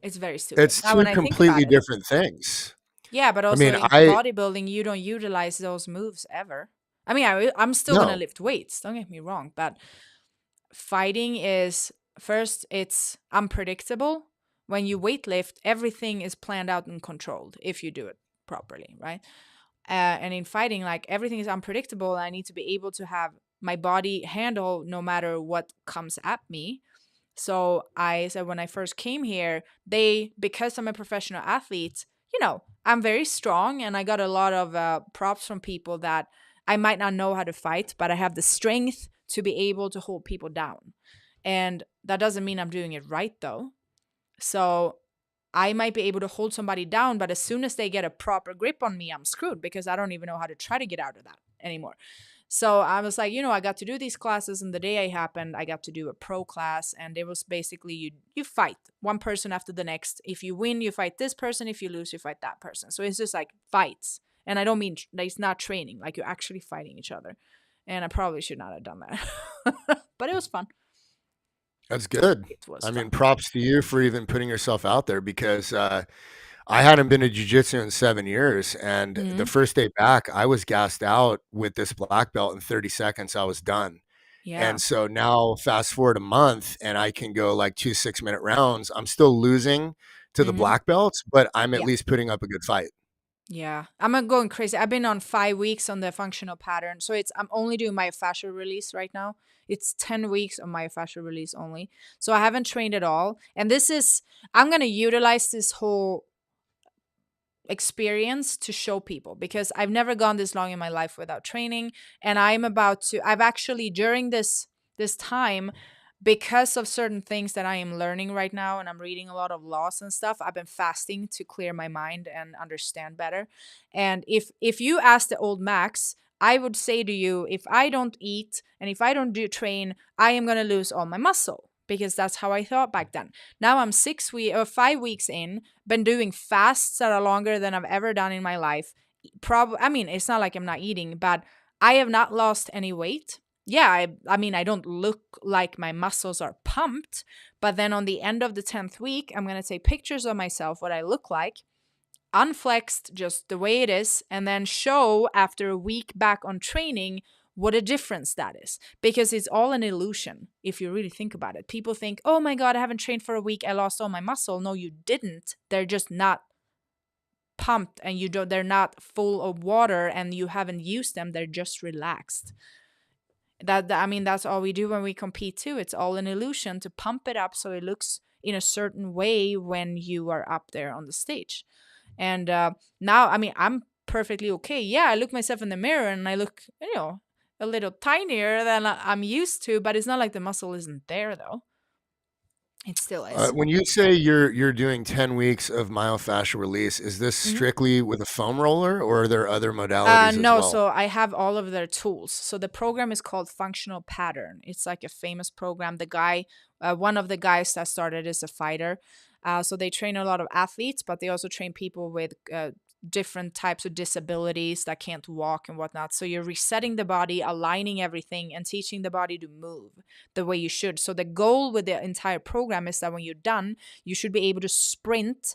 A: It's very stupid.
B: It's
A: Now, when
B: two
A: I think about
B: completely
A: it,
B: different things.
A: yeah, but
B: I
A: also
B: mean,
A: in
B: I
A: bodybuilding, you don't utilize those moves ever. I mean, I'm still gonna
B: no.
A: lift weights. Don't get me wrong, but fighting is first, it's unpredictable. When you weightlift, everything is planned out and controlled if you do it properly, right? And in fighting, like everything is unpredictable. I need to be able to have my body handle no matter what comes at me. So I said when I first came here, because I'm a professional athlete, I'm very strong and I got a lot of props from people that I might not know how to fight, but I have the strength to be able to hold people down. And that doesn't mean I'm doing it right though. So I might be able to hold somebody down, but as soon as they get a proper grip on me, I'm screwed because I don't even know how to try to get out of that anymore. So I was like, I got to do these classes, and the day I happened, I got to do a pro class, and it was basically you fight one person after the next. If you win, you fight this person. If you lose, you fight that person. So it's just like fights, and I don't mean it's not training, like you're actually fighting each other. And I probably should not have done that, but it was fun.
B: That's good.
A: It was
B: I mean,
A: fun.
B: props to you for even putting yourself out there because I hadn't been to jujitsu in 7 years. And the
A: Hmm.
B: first day back, I was gassed out with this black belt. In 30 seconds, I was done.
A: Yeah.
B: And so now, fast forward a month, and I can go like 2 6-minute rounds. I'm still losing to the
A: Hmm.
B: black belts, but I'm at
A: Yeah.
B: least putting up a good fight.
A: Yeah, I'm going crazy. I've been on 5 weeks on the functional pattern, so I'm only doing myofascial release right now. It's 10 weeks of myofascial release only, so I haven't trained at all. And I'm gonna utilize this whole experience to show people because I've never gone this long in my life without training, and I've actually during this time, because of certain things that I am learning right now and I'm reading a lot of laws and stuff, I've been fasting to clear my mind and understand better. And if you ask the old Maaxx, I would say to you, if I don't eat and if I don't do train, I am going to lose all my muscle because that's how I thought back then. Now I'm 6 weeks or 5 weeks in, been doing fasts that are longer than I've ever done in my life. I mean, it's not like I'm not eating, but I have not lost any weight. Yeah, I mean, I don't look like my muscles are pumped, but then on the end of the 10th week, I'm going to take pictures of myself, what I look like, unflexed, just the way it is, and then show after a week back on training what a difference that is. Because it's all an illusion if you really think about it. People think, oh my God, I haven't trained for a week, I lost all my muscle. No, you didn't. They're just not pumped and they're not full of water and you haven't used them. They're just relaxed. I mean, that's all we do when we compete too. It's all an illusion to pump it up so it looks in a certain way when you are up there on the stage. And now, I mean, I'm perfectly okay. Yeah, I look myself in the mirror and I look, a little tinier than I'm used to, but it's not like the muscle isn't there though. It still is.
B: When you say you're doing 10 weeks of myofascial release, is this
A: Mhm.
B: strictly with a foam roller, or are there other modalities as
A: No,
B: well?
A: so I have all of their tools. So the program is called Functional Pattern. It's like a famous program. One of the guys that started is a fighter. So they train a lot of athletes, but they also train people with different types of disabilities that can't walk and whatnot. So you're resetting the body, aligning everything, and teaching the body to move the way you should. So the goal with the entire program is that when you're done, you should be able to sprint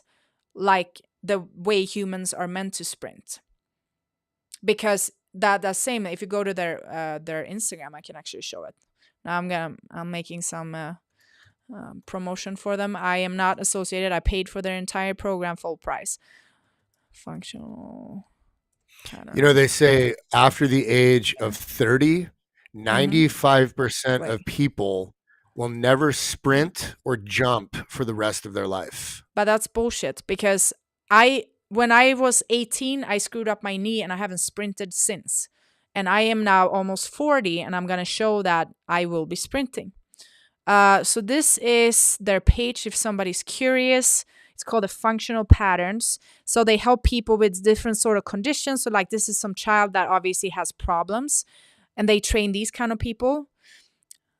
A: like the way humans are meant to sprint, because that same, if you go to their Instagram, I can actually show it. Now I'm making some promotion for them. I am not associated. I paid for their entire program full price. Functional
B: You know,
A: pattern.
B: they say after the age of 30,
A: Mm-hmm.
B: 95%
A: Wait.
B: of people will never sprint or jump for the rest of their life.
A: But that's bullshit because when I was 18, I screwed up my knee and I haven't sprinted since. And I am now almost 40 and I'm going to show that I will be sprinting. So this is their page if somebody's curious. It's called the Functional Patterns. So they help people with different sort of conditions. So like this is some child that obviously has problems and they train these kind of people.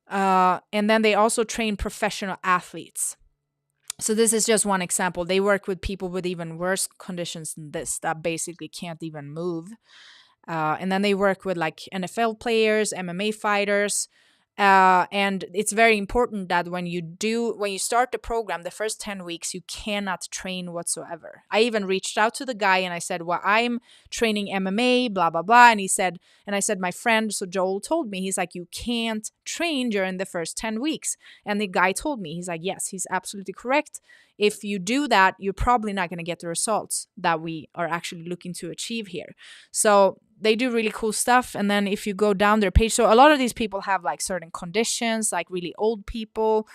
A: And then they also train professional athletes. So this is just one example. They work with people with even worse conditions than this that basically can't even move. And then they work with like NFL players, MMA fighters. And it's very important that when you start the program, the first 10 weeks, you cannot train whatsoever. I even reached out to the guy and I said, well, I'm training MMA, blah, blah, blah. And I said, my friend, so Joel told me, he's like, you can't train during the first 10 weeks. And the guy told me, he's like, yes, he's absolutely correct. If you do that, you're probably not going to get the results that we are actually looking to achieve here. So they do really cool stuff. And then if you go down their page, so a lot of these people have like certain conditions, like really old people,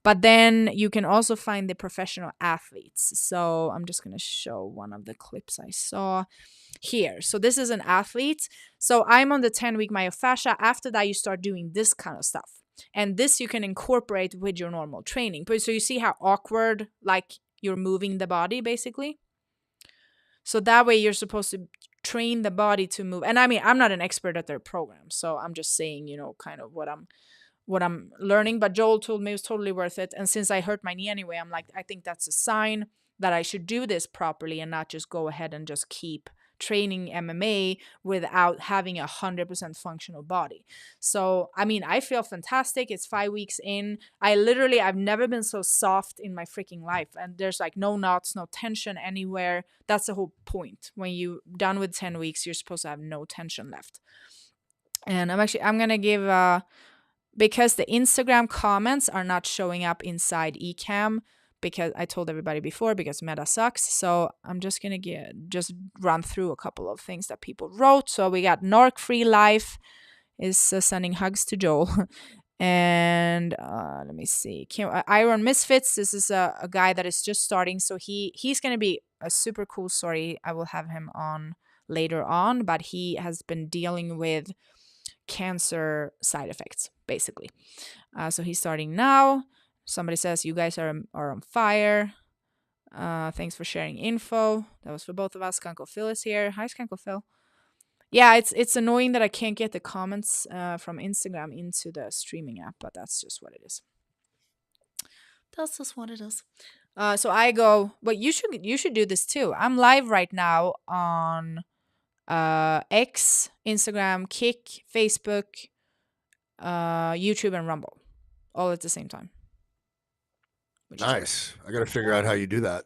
A: but then you can also find the professional athletes. So I'm just going to show one of the clips I saw here. So this is an athlete. So I'm on the 10-week myofascia. After that, you start doing this kind of stuff. And this you can incorporate with your normal training. So you see how awkward, like you're moving the body basically. So that way you're supposed to train the body to move. And I mean, I'm not an expert at their program, so I'm just saying, kind of what I'm learning. But Joel told me it was totally worth it. And since I hurt my knee anyway, I'm like, I think that's a sign that I should do this properly and not just go ahead and just keep training MMA without having 100% functional body. So, I mean, I feel fantastic. It's 5 weeks in. I've never been so soft in my freaking life. And there's like no knots, no tension anywhere. That's the whole point. When you're done with 10 weeks, you're supposed to have no tension left. And I'm going to give, because the Instagram comments are not showing up inside eCam, because I told everybody before, because Meta sucks. So I'm just going to just run through a couple of things that people wrote. So we got Narc Free Life is sending hugs to Joel. And let me see. Iron Misfits, this is a guy that is just starting. So he's going to be a super cool story. I will have him on later on, but he has been dealing with cancer side effects, basically. So he's starting now. Somebody says, you guys are on fire. Thanks for sharing info. That was for both of us. Skunko Phil is here. Hi, Skunko Phil. Yeah, it's annoying that I can't get the comments from Instagram into the streaming app, but that's just what it is. That's just what it is. So I go, but you should do this too. I'm live right now on X, Instagram, Kick, Facebook, YouTube, and Rumble, all at the same time.
B: Nice. I got to figure out how you do that.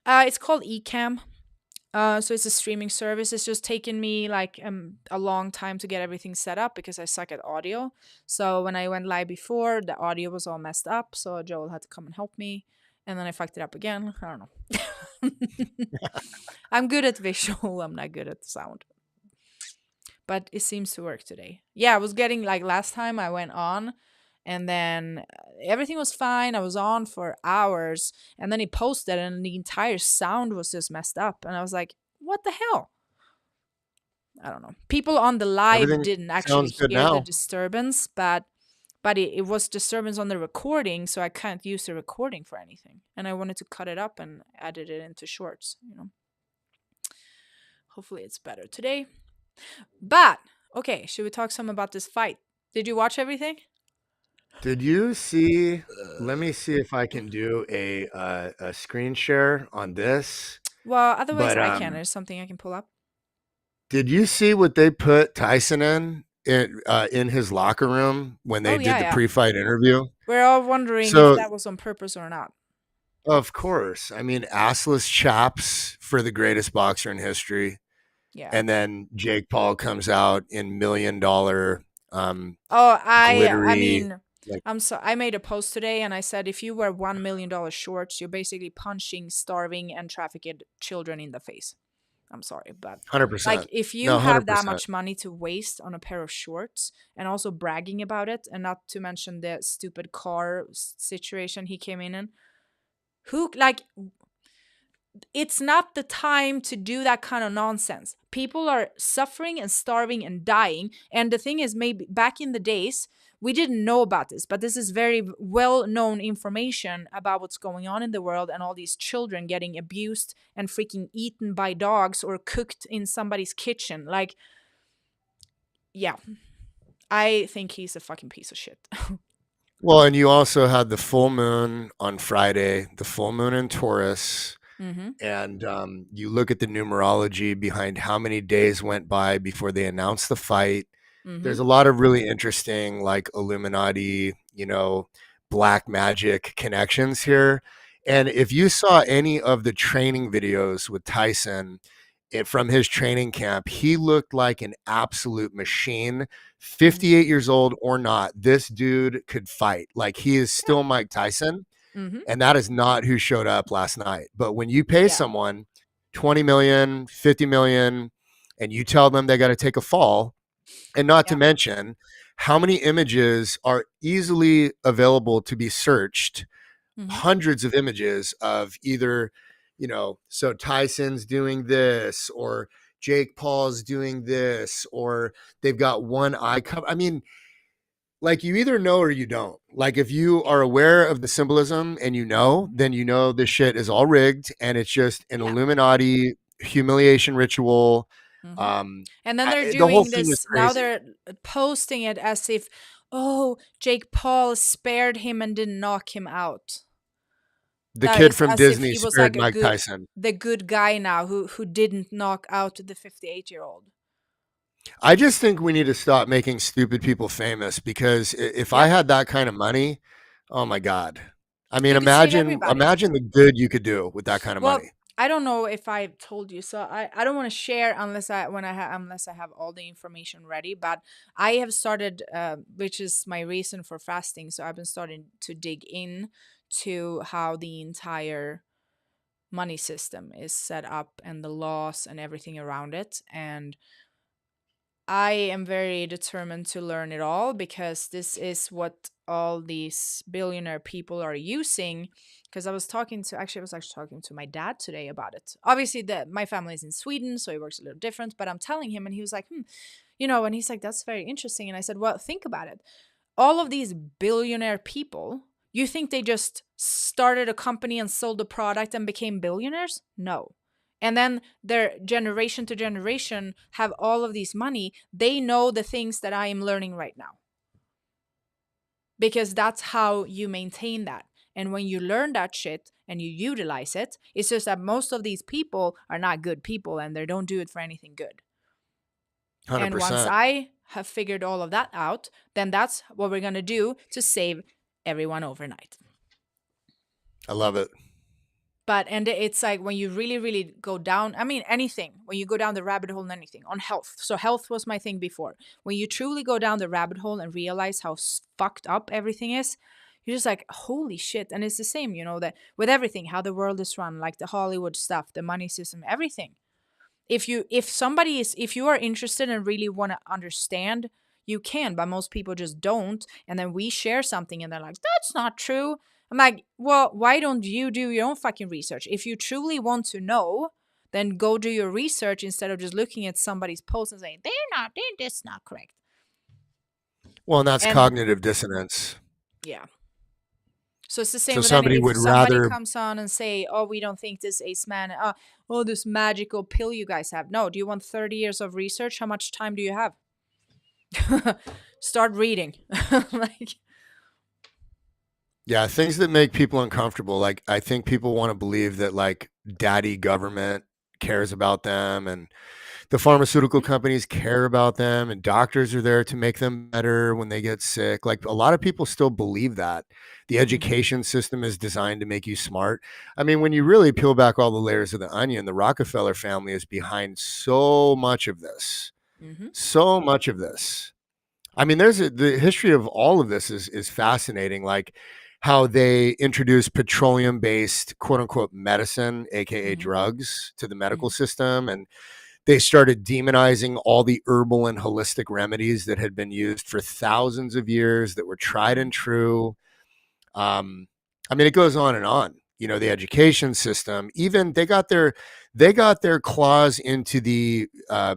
A: It's called eCam. So it's a streaming service. It's just taken me like a long time to get everything set up because I suck at audio. So when I went live before, the audio was all messed up. So Joel had to come and help me. And then I fucked it up again. I don't know. I'm good at visual. I'm not good at sound. But it seems to work today. Yeah, I was getting like last time I went on. And then everything was fine. I was on for hours. And then he posted and the entire sound was just messed up. And I was like, what the hell? I don't know. People on the live
B: Everything
A: didn't actually
B: sounds good
A: hear the
B: now.
A: disturbance, but it was disturbance on the recording, so I can't use the recording for anything. And I wanted to cut it up and edit it into shorts, Hopefully it's better today. But, okay, should we talk some about this fight? Did you watch everything?
B: Did you see? Let me see if I can do a screen share on this.
A: Well, otherwise
B: But
A: I can. There's something I can pull up.
B: did you see what they put Tyson in his locker room when they did the pre-fight interview?
A: We're all wondering if that was on purpose or not.
B: Of course. I mean, assless chaps for the greatest boxer in history.
A: Yeah.
B: And then Jake Paul comes out in $1 million
A: I mean, I made a post today and I said, if you wear $1 million shorts, you're basically punching starving and trafficked children in the face. I'm sorry, but like
B: 100%.
A: if you
B: No,
A: have that
B: 100%.
A: much money to waste on a pair of shorts and also bragging about it, and not to mention the stupid car situation he came in, who like it's not the time to do that kind of nonsense. People are suffering and starving and dying. And the thing is, maybe back in the days, we didn't know about this, but this is very well known information about what's going on in the world and all these children getting abused and freaking eaten by dogs or cooked in somebody's kitchen. Like, yeah, I think he's a fucking piece of shit.
B: Well, and you also had the full moon on Friday, the full moon in Taurus.
A: Mm-hmm.
B: And you look at the numerology behind how many days went by before they announced the fight.
A: Mm-hmm.
B: There's a lot of really interesting, like Illuminati, black magic connections here. And if you saw any of the training videos with Tyson from his training camp, he looked like an absolute machine.
A: Mm-hmm.
B: 58 years old or not, this dude could fight. Like he is
A: Yeah.
B: still Mike Tyson.
A: Mm-hmm.
B: And that is not who showed up last night. But when you pay
A: Yeah.
B: someone 20 million, 50 million, and you tell them they got to take a fall, and not to
A: Yeah.
B: mention how many images are easily available to be searched,
A: Mm-hmm.
B: hundreds of images of either, so Tyson's doing this, or Jake Paul's doing this, or they've got one eye cover. I mean, like you either know or you don't. Like if you
A: Yeah.
B: are aware of the symbolism and then you know this shit is all rigged and it's just an
A: Yeah.
B: Illuminati humiliation ritual.
A: Mm-hmm. And then they're
B: The whole
A: doing
B: thing is
A: this now,
B: crazy.
A: they're posting it as if, oh, Jake Paul spared him and didn't knock him out.
B: The
A: That
B: kid
A: is
B: from
A: as if
B: Disney
A: he was
B: spared
A: like
B: Mike Tyson.
A: the good guy now who didn't knock out the 58-year-old.
B: I just think we need to stop making stupid people famous because if I
A: Yeah.
B: had that kind of money, oh my God. I mean,
A: You could save
B: imagine
A: everybody.
B: imagine the good you could do with that kind of
A: Well,
B: money.
A: I don't know if I told you, so I don't want to share unless I have all the information ready. But I have started, which is my reason for fasting. So I've been starting to dig in to how the entire money system is set up and the laws and everything around it. And I am very determined to learn it all because this is what all these billionaire people are using. Because I was actually talking to my dad today about it. Obviously, my family is in Sweden, so it works a little different. But I'm telling him, and he was like, and he's like, that's very interesting. And I said, well, think about it. All of these billionaire people, you think they just started a company and sold a product and became billionaires? No. And then their generation to generation have all of these money. They know the things that I am learning right now. Because that's how you maintain that. And when you learn that shit and you utilize it, it's just that most of these people are not good people and they don't do it for anything good. And once
B: 100%.
A: I have figured all of that out, then that's what we're going to do to save everyone overnight.
B: I love it.
A: And it's like when you really, really go down, I mean, anything, when you go down the rabbit hole in anything on health. So health was my thing before. When you truly go down the rabbit hole and realize how fucked up everything is, you're just like, holy shit. And it's the same, that with everything, how the world is run, like the Hollywood stuff, the money system, everything. If you are interested and really want to understand, you can, but most people just don't. And then we share something and they're like, that's not true. I'm like, well, why don't you do your own fucking research? If you truly want to know, then go do your research instead of just looking at somebody's post and saying, that's not correct.
B: Well, and that's
A: And
B: cognitive dissonance.
A: yeah. So it's the same
B: So
A: with any,
B: somebody
A: if
B: would
A: somebody
B: rather,
A: comes on and say, oh, we don't think this Acemannan, this magical pill you guys have. No, do you want 30 years of research? How much time do you have? Start reading. Like,
B: yeah, things that make people uncomfortable. Like I think people want to believe that like daddy government cares about them and the pharmaceutical companies care about them and doctors are there to make them better when they get sick. Like a lot of people still believe that the
A: mm-hmm,
B: education system is designed to make you smart. I mean, when you really peel back all the layers of the onion, the Rockefeller family is behind so much of this.
A: mm-hmm,
B: So much of this. I mean, the history of all of this is fascinating. Like how they introduced petroleum based quote unquote medicine, aka
A: Mm-hmm.
B: drugs, to the medical
A: Mm-hmm.
B: system. And they started demonizing all the herbal and holistic remedies that had been used for thousands of years, that were tried
A: Mm-hmm.
B: and true. um, I mean, it goes on and on. You know, the education system, even they got their claws into the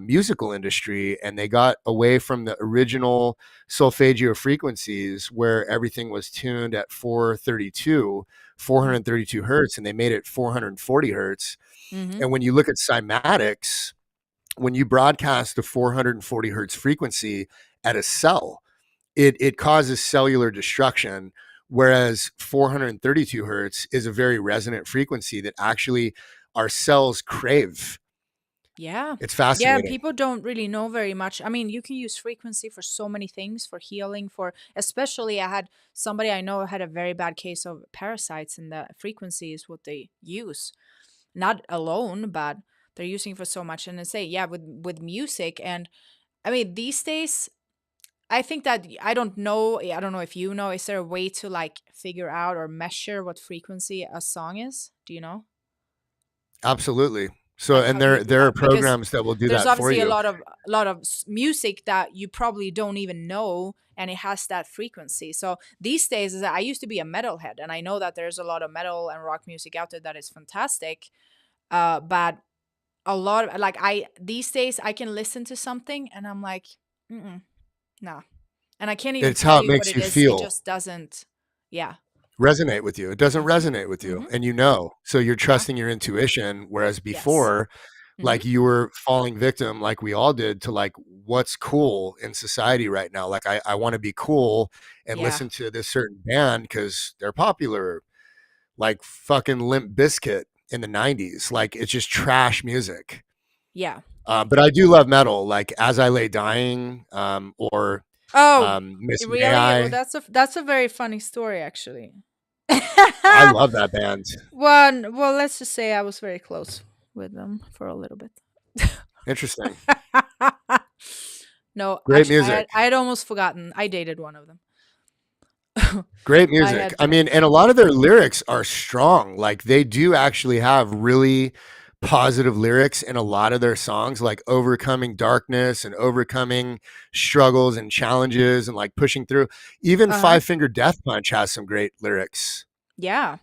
B: musical industry, and they got away from the original solfeggio frequencies where everything was tuned at 432 hertz, and they made it 440 hertz.
A: Mm-hmm.
B: And when you look at cymatics, when you broadcast a 440 hertz frequency at a cell, it causes cellular destruction, whereas 432 hertz is a very resonant frequency that actually our cells crave.
A: Yeah.
B: It's
A: Yeah,
B: fascinating.
A: people don't really know very much. I mean, you can use frequency for so many things, for healing, for especially I had somebody I know had a very bad case of parasites, and the frequency is what they use. Not alone, but they're using for so much. And they say, yeah, with music. And I mean, these days I think that I don't know if you know, is there a way to like figure out or measure what frequency a song is? Do you know?
B: Absolutely. So,
A: Like
B: and
A: how do you
B: there
A: do
B: there are
A: that? Because
B: programs that will do
A: there's
B: that for
A: obviously
B: you.
A: a lot of music that you probably don't even know, and it has that frequency. So these days, I used to be a metalhead, and I know that there's a lot of metal and rock music out there that is fantastic. But a lot of like I these days I can listen to something and I'm like, mm nah, and I can't even
B: It's
A: tell
B: how it
A: you what
B: makes
A: it
B: you
A: is. It
B: feel.
A: just doesn't. Yeah.
B: Resonate with you. It doesn't
A: Mm-hmm.
B: resonate with you.
A: Mm-hmm.
B: And you know, so you're
A: Yeah.
B: trusting your intuition. Whereas
A: Yes.
B: before,
A: Mm-hmm.
B: like you were falling victim, like we all did, to like what's cool in society right now. Like I want to be cool and
A: Yeah.
B: listen to this certain band because they're popular, like fucking Limp Bizkit in the 90s. Like it's just trash music.
A: Yeah.
B: But I do love metal, like As I Lay Dying, or
A: Oh,
B: Miss May
A: really? Well,
B: I.
A: that's a very funny story, actually.
B: I love that band.
A: Well, let's just say I was very close with them for a little bit.
B: Interesting.
A: No,
B: Great
A: actually,
B: music.
A: I had almost forgotten. I dated one of them.
B: Great
A: I
B: music.
A: had
B: I mean, and a lot of their lyrics are strong. Like they do actually have really positive lyrics in a lot of their songs, like overcoming darkness and overcoming struggles and challenges and like pushing through. Even
A: uh huh.
B: Five Finger Death Punch has some great lyrics.
A: Yeah,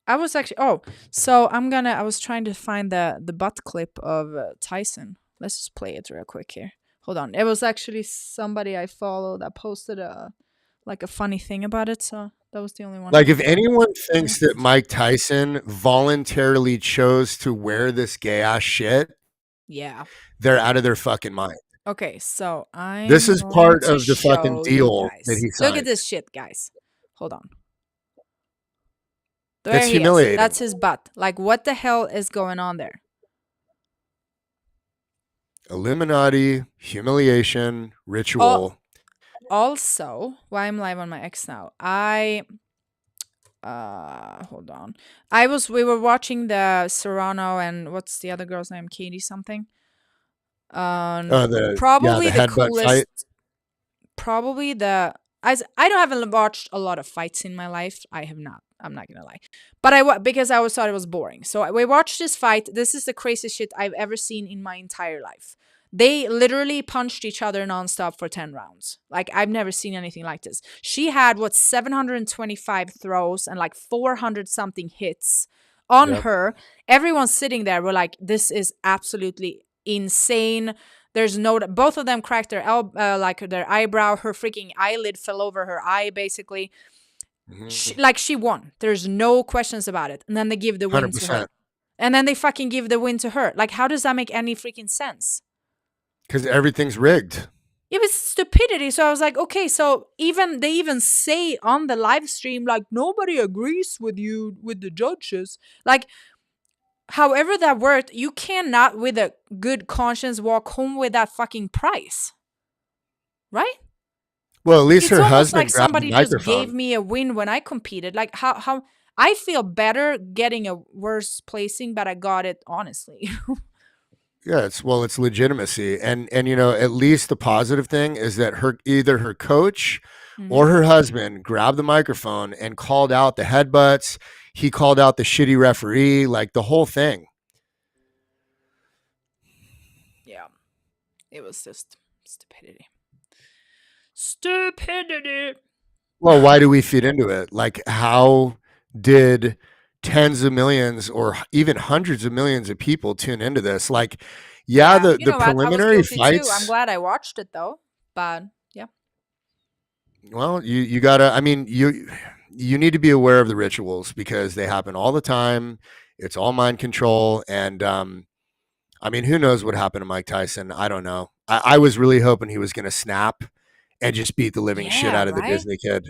A: I was actually. Oh, so I was trying to find the butt clip of Tyson. Let's just play it real quick here. Hold on. It was actually somebody I follow that posted a like a funny thing about it. So that was the only one I
B: Like if
A: could find.
B: anyone
A: Here.
B: thinks that Mike Tyson voluntarily chose to wear this gay ass shit,
A: Yeah.
B: they're out of their fucking mind.
A: Okay, so
B: This
A: I'm
B: is
A: going
B: part
A: to
B: of the fucking
A: show you
B: deal that
A: guys.
B: he
A: Look at
B: signed.
A: this shit, guys. Hold on. There
B: It's
A: he is.
B: humiliating.
A: That's his butt. Like, what the hell is going on there?
B: Illuminati, humiliation,
A: Oh,
B: ritual.
A: also, why I'm live on my X now. I hold on. We were watching the Serrano and what's the other girl's name? Katie something.
B: The
A: Probably the
B: headbutt fight.
A: coolest, probably the as I don't haven't watched a lot of fights in my life. I have not. I'm not gonna lie, but because I always thought it was boring. So we watched this fight. This is the craziest shit I've ever seen in my entire life. They literally punched each other nonstop for 10 rounds. Like I've never seen anything like this. She had 725 throws and like 400 something hits on
B: Yep.
A: her. Everyone sitting there were like, "This is absolutely insane." There's no both of them cracked like their eyebrow. Her freaking eyelid fell over her eye. Basically,
B: Mm-hmm.
A: she won. There's no questions about it. And then they give the win to her.
B: 100%.
A: And then they fucking give the win to her. Like, how does that make any freaking sense?
B: Because everything's rigged.
A: It was stupidity. So I was like, okay, so they even say on the live stream, like, nobody agrees with you with the judges. Like, however that worked, you cannot with a good conscience walk home with that fucking prize. Right?
B: Well, at least
A: It's
B: her
A: almost like
B: husband grabbed the
A: somebody just gave
B: microphone.
A: me a win when I competed. Like how I feel better getting a worse placing, but I got it honestly.
B: Yeah, it's legitimacy. And you know, at least the positive thing is that either her coach
A: Mm-hmm.
B: or her husband grabbed the microphone and called out the headbutts. He called out the shitty referee, like the whole thing.
A: Yeah, it was just stupidity. Stupidity.
B: Well, why do we feed into it? Like, how did tens of millions or even hundreds of millions of people tune into this? Like, yeah,
A: Yeah,
B: the
A: you
B: the
A: know what? I was
B: preliminary
A: guilty too. I'm
B: fights.
A: glad I watched it though. But yeah.
B: Well, you gotta. I mean, you need to be aware of the rituals because they happen all the time. It's all mind control, and I mean, who knows what happened to Mike Tyson? I don't know. I was really hoping he was going to snap and just beat the living shit
A: Yeah,
B: out of the
A: right?
B: Disney kid.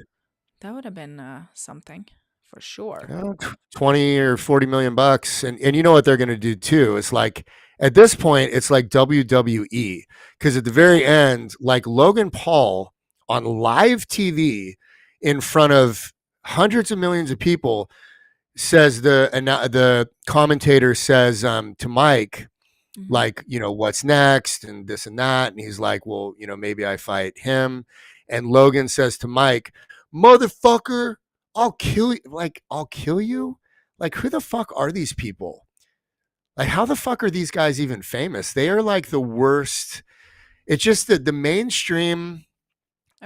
A: That would have been something for sure.
B: 20 or 40 million bucks. And you know what they're going to do too? It's like, at this point, it's like WWE. Because at the very end, like Logan Paul on live TV in front of hundreds of millions of people says the commentator says to Mike,
A: Mm-hmm.
B: like, what's next and this and that. And he's like, well, maybe I fight him. And Logan says to Mike, motherfucker, I'll kill you. Like, I'll kill you. Like, who the fuck are these people? Like, how the fuck are these guys even famous? They are like the worst. It's just that
A: I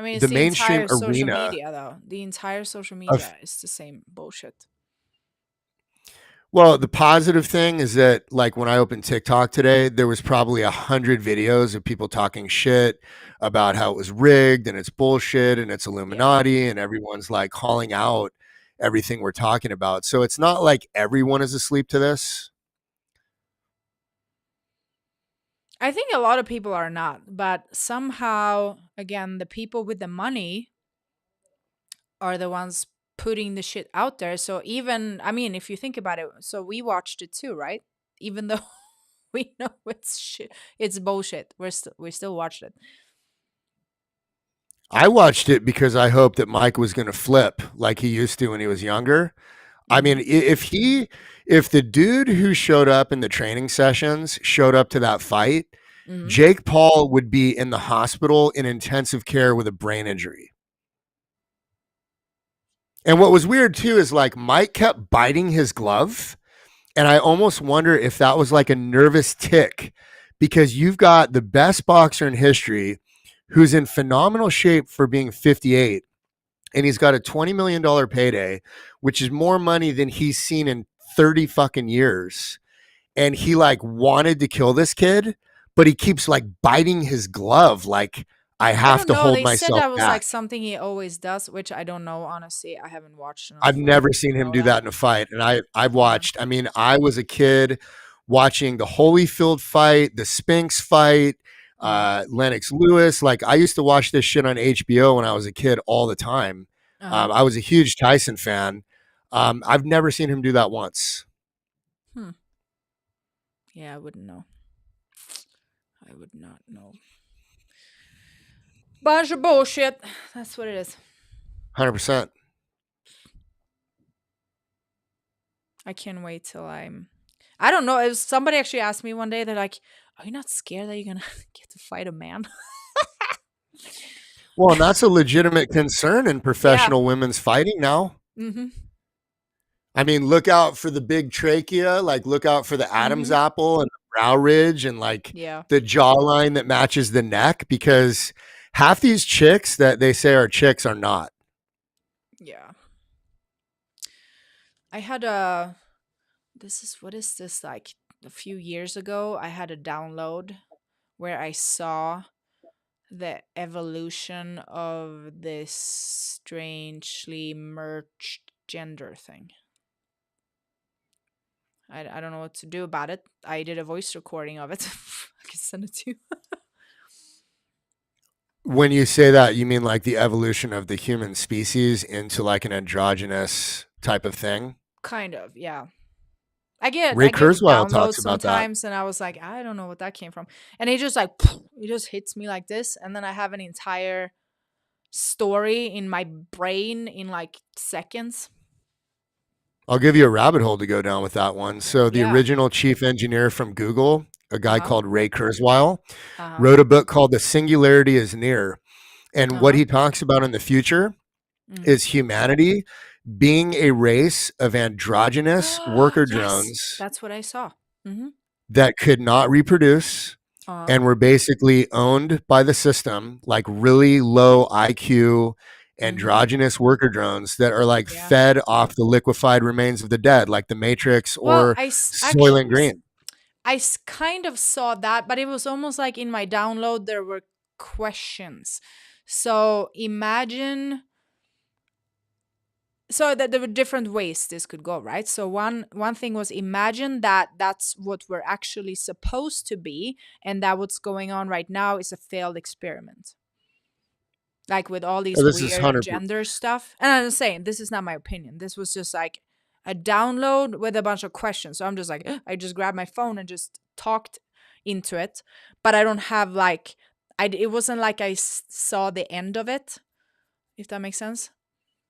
A: mean, it's
B: the
A: the
B: mainstream
A: entire social
B: arena
A: media, though. The entire social
B: of.
A: media is the same bullshit.
B: Well, the positive thing is that, like, when I opened TikTok today, there was probably 100 videos of people talking shit about how it was rigged and it's bullshit and it's
A: Yeah.
B: Illuminati, and everyone's like calling out everything we're talking about. So it's not like everyone is asleep to this.
A: I think a lot of people are not, but somehow, again, the people with the money are the ones putting the shit out there. So even, I mean, if you think about it, so we watched it too, right? Even though we know it's shit, it's bullshit. We still watched it.
B: I watched it because I hoped that Mike was going to flip like he used to when he was younger. I
A: Mm-hmm.
B: mean, if the dude who showed up in the training sessions showed up to that fight,
A: Mm-hmm.
B: Jake Paul would be in the hospital in intensive care with a brain injury. And what was weird too is like Mike kept biting his glove. And I almost wonder if that was like a nervous tick because you've got the best boxer in history who's in phenomenal shape for being 58. And he's got a $20 million payday, which is more money than he's seen in 30 fucking years. And he like wanted to kill this kid, but he keeps like biting his glove. Like, I
A: I
B: have
A: don't
B: to
A: know.
B: hold
A: They said
B: myself
A: that was like
B: back.
A: something he always does, which I don't know. Honestly, I haven't watched
B: I've
A: enough
B: never seen
A: to
B: him
A: know
B: do
A: that.
B: that in a fight. And I've
A: Yeah.
B: watched, I mean, I was a kid watching the Holyfield fight, the Spinks fight,
A: Mm.
B: Lennox Lewis. Like, I used to watch this shit on HBO when I was a kid all the time.
A: Uh huh.
B: I was a huge Tyson fan. I've never seen him do that once.
A: Hmm. Yeah, I wouldn't know. I would not know. Bunch of bullshit. That's what it is.
B: 100%.
A: I can't wait till I'm. I don't know. It was, somebody actually asked me one day. They're like, "Are you not scared that you're gonna get to fight a man?"
B: Well, and that's a legitimate concern in
A: Yeah.
B: professional women's fighting now.
A: Mm-hmm.
B: I mean, look out for the big trachea, like look out for the Adam's
A: Mm-hmm.
B: apple and the brow ridge and like
A: Yeah.
B: the jawline that matches the neck because half these chicks that they say are chicks are not.
A: Yeah. I had a. This is what is this like? A few years ago, I had a download where I saw the evolution of this strangely merged gender thing. I don't know what to do about it. I did a voice recording of it. I can send it to you.
B: When you say that, you mean like the evolution of the human species into like an androgynous type of thing?
A: Kind of, yeah.
B: Ray
A: I get
B: Kurzweil talks
A: downloads
B: about that.
A: sometimes, and I was like, I don't know what that came from, and it just like it just hits me like this, and then I have an entire story in my brain in like seconds.
B: I'll give you a rabbit hole to go down with that one. So the
A: Yeah.
B: original chief engineer from Google, a
A: Uh
B: guy
A: huh.
B: called Ray Kurzweil,
A: Uh huh.
B: wrote a book called The Singularity is Near. And what
A: Uh-huh.
B: he talks about in the future
A: Mm.
B: is humanity being a race of androgynous worker
A: Yes,
B: drones
A: that's what I saw. Mm-hmm.
B: that could not reproduce
A: Uh-huh.
B: and were basically owned by the system, like really low IQ
A: Mm-hmm.
B: androgynous worker drones that are like
A: Yeah.
B: fed off the liquefied remains of the dead, like the Matrix
A: Well,
B: or Soylent
A: actually,
B: Green.
A: kind of saw that, but it was almost like in my download there were questions. So imagine, so that there were different ways this could go, right? So one thing was, imagine that that's what we're actually supposed to be, and that what's going on right now is a failed experiment, like with all these
B: This is
A: weird
B: 100%.
A: gender stuff. And I'm saying this is not my opinion. This was just like a download with a bunch of questions. So I'm just like, I just grabbed my phone and just talked into it, but I don't have like, it wasn't like I saw the end of it, if that makes sense.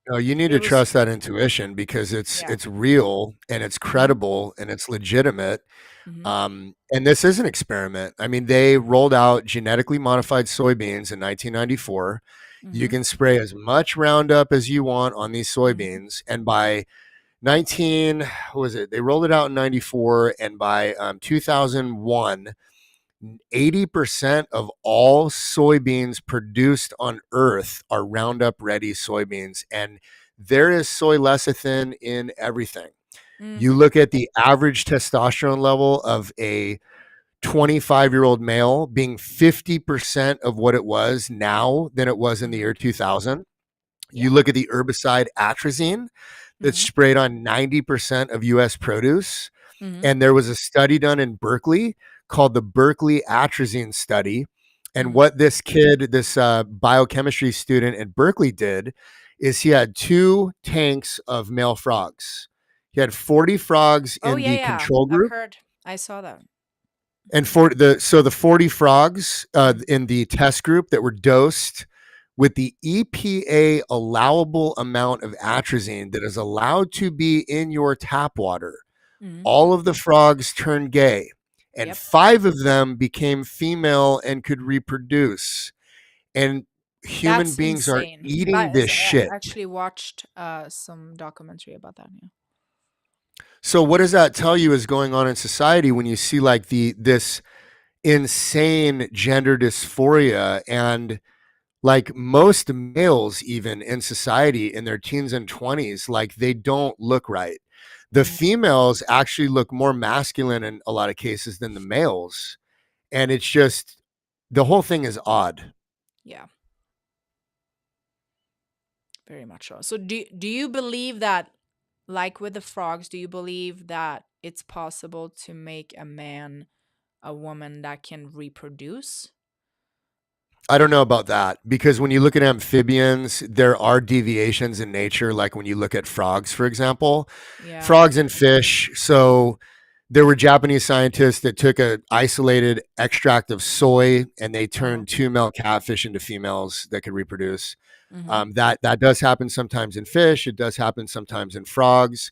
B: No, you need
A: It
B: to
A: was,
B: trust that intuition because it's
A: yeah.
B: it's real and it's
A: Mm-hmm.
B: credible and it's legitimate.
A: Mm-hmm.
B: And this is an experiment. I mean, they rolled out genetically modified soybeans in 1994. You
A: Mm-hmm.
B: can spray as much Roundup as you want on these
A: Mm-hmm.
B: soybeans, and by 19, what was it? They rolled it out in 94, and by 2001, 80% of all soybeans produced on Earth are Roundup ready soybeans, and there is soy lecithin in everything. You
A: Mm-hmm.
B: look at the average testosterone level of a 25-year-old male being 50% of what it was now than it was in the
A: Mm-hmm.
B: year 2000. You
A: Yeah.
B: look at the herbicide atrazine that's
A: Mm-hmm.
B: sprayed on 90% of US produce.
A: Mm-hmm.
B: And there was a study done in Berkeley called the Berkeley Atrazine Study. And
A: Mm-hmm.
B: what this kid, this biochemistry student at Berkeley did is he had 2 tanks of male frogs. He had 40 frogs
A: Oh
B: in
A: yeah,
B: the
A: yeah.
B: control
A: I've
B: group.
A: heard. I saw that.
B: And for the 40 frogs
A: Mm.
B: in the test group that were dosed with the EPA allowable amount of atrazine that is allowed to be in your tap water,
A: Mm.
B: all of the frogs turned gay, and
A: Yep.
B: 5 of them became female and could reproduce. And human
A: That's
B: beings are
A: insane.
B: eating
A: But
B: this shit.
A: I actually watched some documentary about that. Yeah.
B: So what does that tell you is going on in society when you see like this insane gender dysphoria, and like most males even in society in their teens and 20s, like they don't look right. The
A: Mm.
B: females actually look more masculine in a lot of cases than the males, and it's just the whole thing is odd.
A: Yeah. Very much so. So do you believe that, like with the frogs, do you believe that it's possible to make a man a woman that can reproduce?
B: I don't know about that because when you look at amphibians, there are deviations in nature. Like when you look at frogs, for example,
A: Yeah.
B: frogs and fish. So there were Japanese scientists that took a isolated extract of soy and they
A: Uh-huh.
B: turned 2 male catfish into females that could reproduce.
A: Mm-hmm.
B: That does happen sometimes in fish. It does happen sometimes in frogs,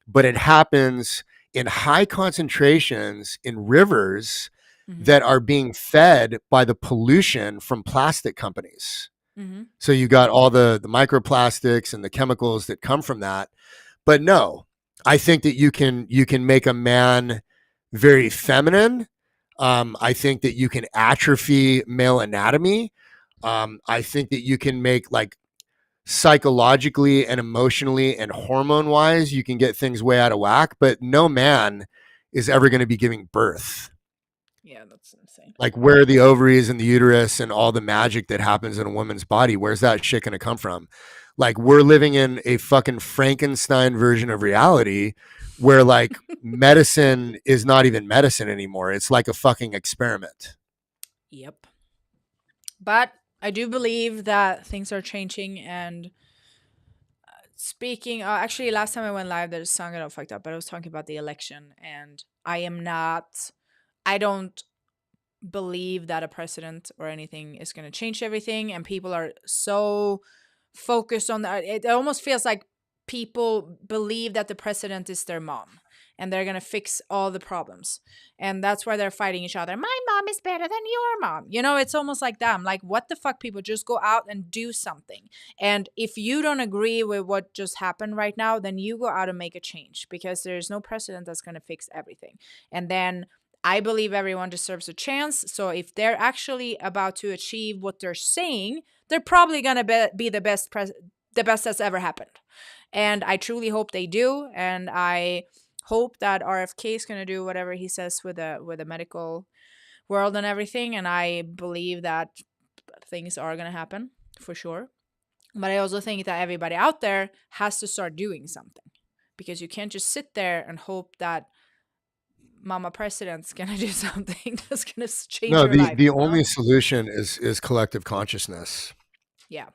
B: but it happens in high concentrations in rivers
A: Mm-hmm.
B: that are being fed by the pollution from plastic companies.
A: Mm-hmm.
B: So you got all the microplastics and the chemicals that come from that. But no, I think that you can make a man very feminine. I think that you can atrophy male anatomy. I think that you can make like psychologically and emotionally and hormone wise, you can get things way out of whack. But no man is ever going to be giving birth.
A: Yeah, that's insane.
B: Like where are the ovaries and the uterus and all the magic that happens in a woman's body? Where's that shit going to come from? Like we're living in a fucking Frankenstein version of reality where like medicine is not even medicine anymore. It's like a fucking experiment.
A: Yep. But I do believe that things are changing. And speaking, actually, last time I went live, there's song got all fucked up, but I was talking about the election, and I don't believe that a president or anything is going to change everything. And people are so focused on that. It almost feels like people believe that the president is their mom. and they're going to fix all the problems. And that's why they're fighting each other. My mom is better than your mom. You know, it's almost like that. I'm like, what the fuck, people? Just go out and do something. And if you don't agree with what just happened right now, then you go out and make a change, because there's no precedent that's going to fix everything. And then I believe everyone deserves a chance. So if they're actually about to achieve what they're saying, they're probably going to be the best that's ever happened. And I truly hope they do. And I hope that RFK is going to do whatever he says with the medical world and everything. And I believe that things are going to happen for sure. But I also think that everybody out there has to start doing something, because you can't just sit there and hope that Mama President's gonna do something that's gonna change
B: No,
A: your life,
B: the
A: you know?
B: only solution is collective consciousness.
A: Yeah.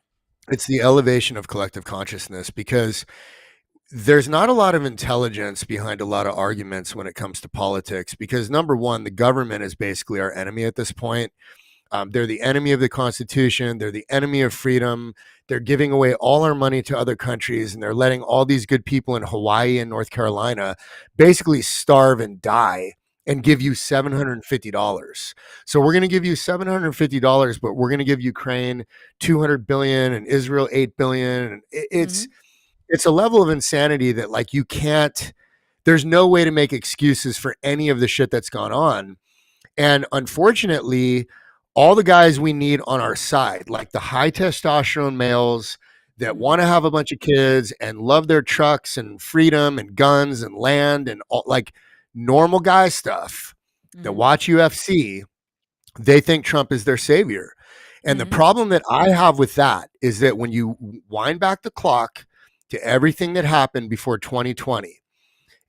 B: It's the elevation of collective consciousness, because there's not a lot of intelligence behind a lot of arguments when it comes to politics, because number one, the government is basically our enemy at this point. They're the enemy of the Constitution. They're the enemy of freedom. They're giving away all our money to other countries, and they're letting all these good people in Hawaii and North Carolina basically starve and die and give you $750. So we're going to give you $750, but we're going to give Ukraine 200 billion and Israel 8 billion. And it's a level of insanity that, like, you can't, there's no way to make excuses for any of the shit that's gone on. And unfortunately, all the guys we need on our side, like the high testosterone males that want to have a bunch of kids and love their trucks and freedom and guns and land and all, like normal guy stuff that watch UFC, they think Trump is their savior. And the problem that I have with that is that when you wind back the clock to everything that happened before 2020,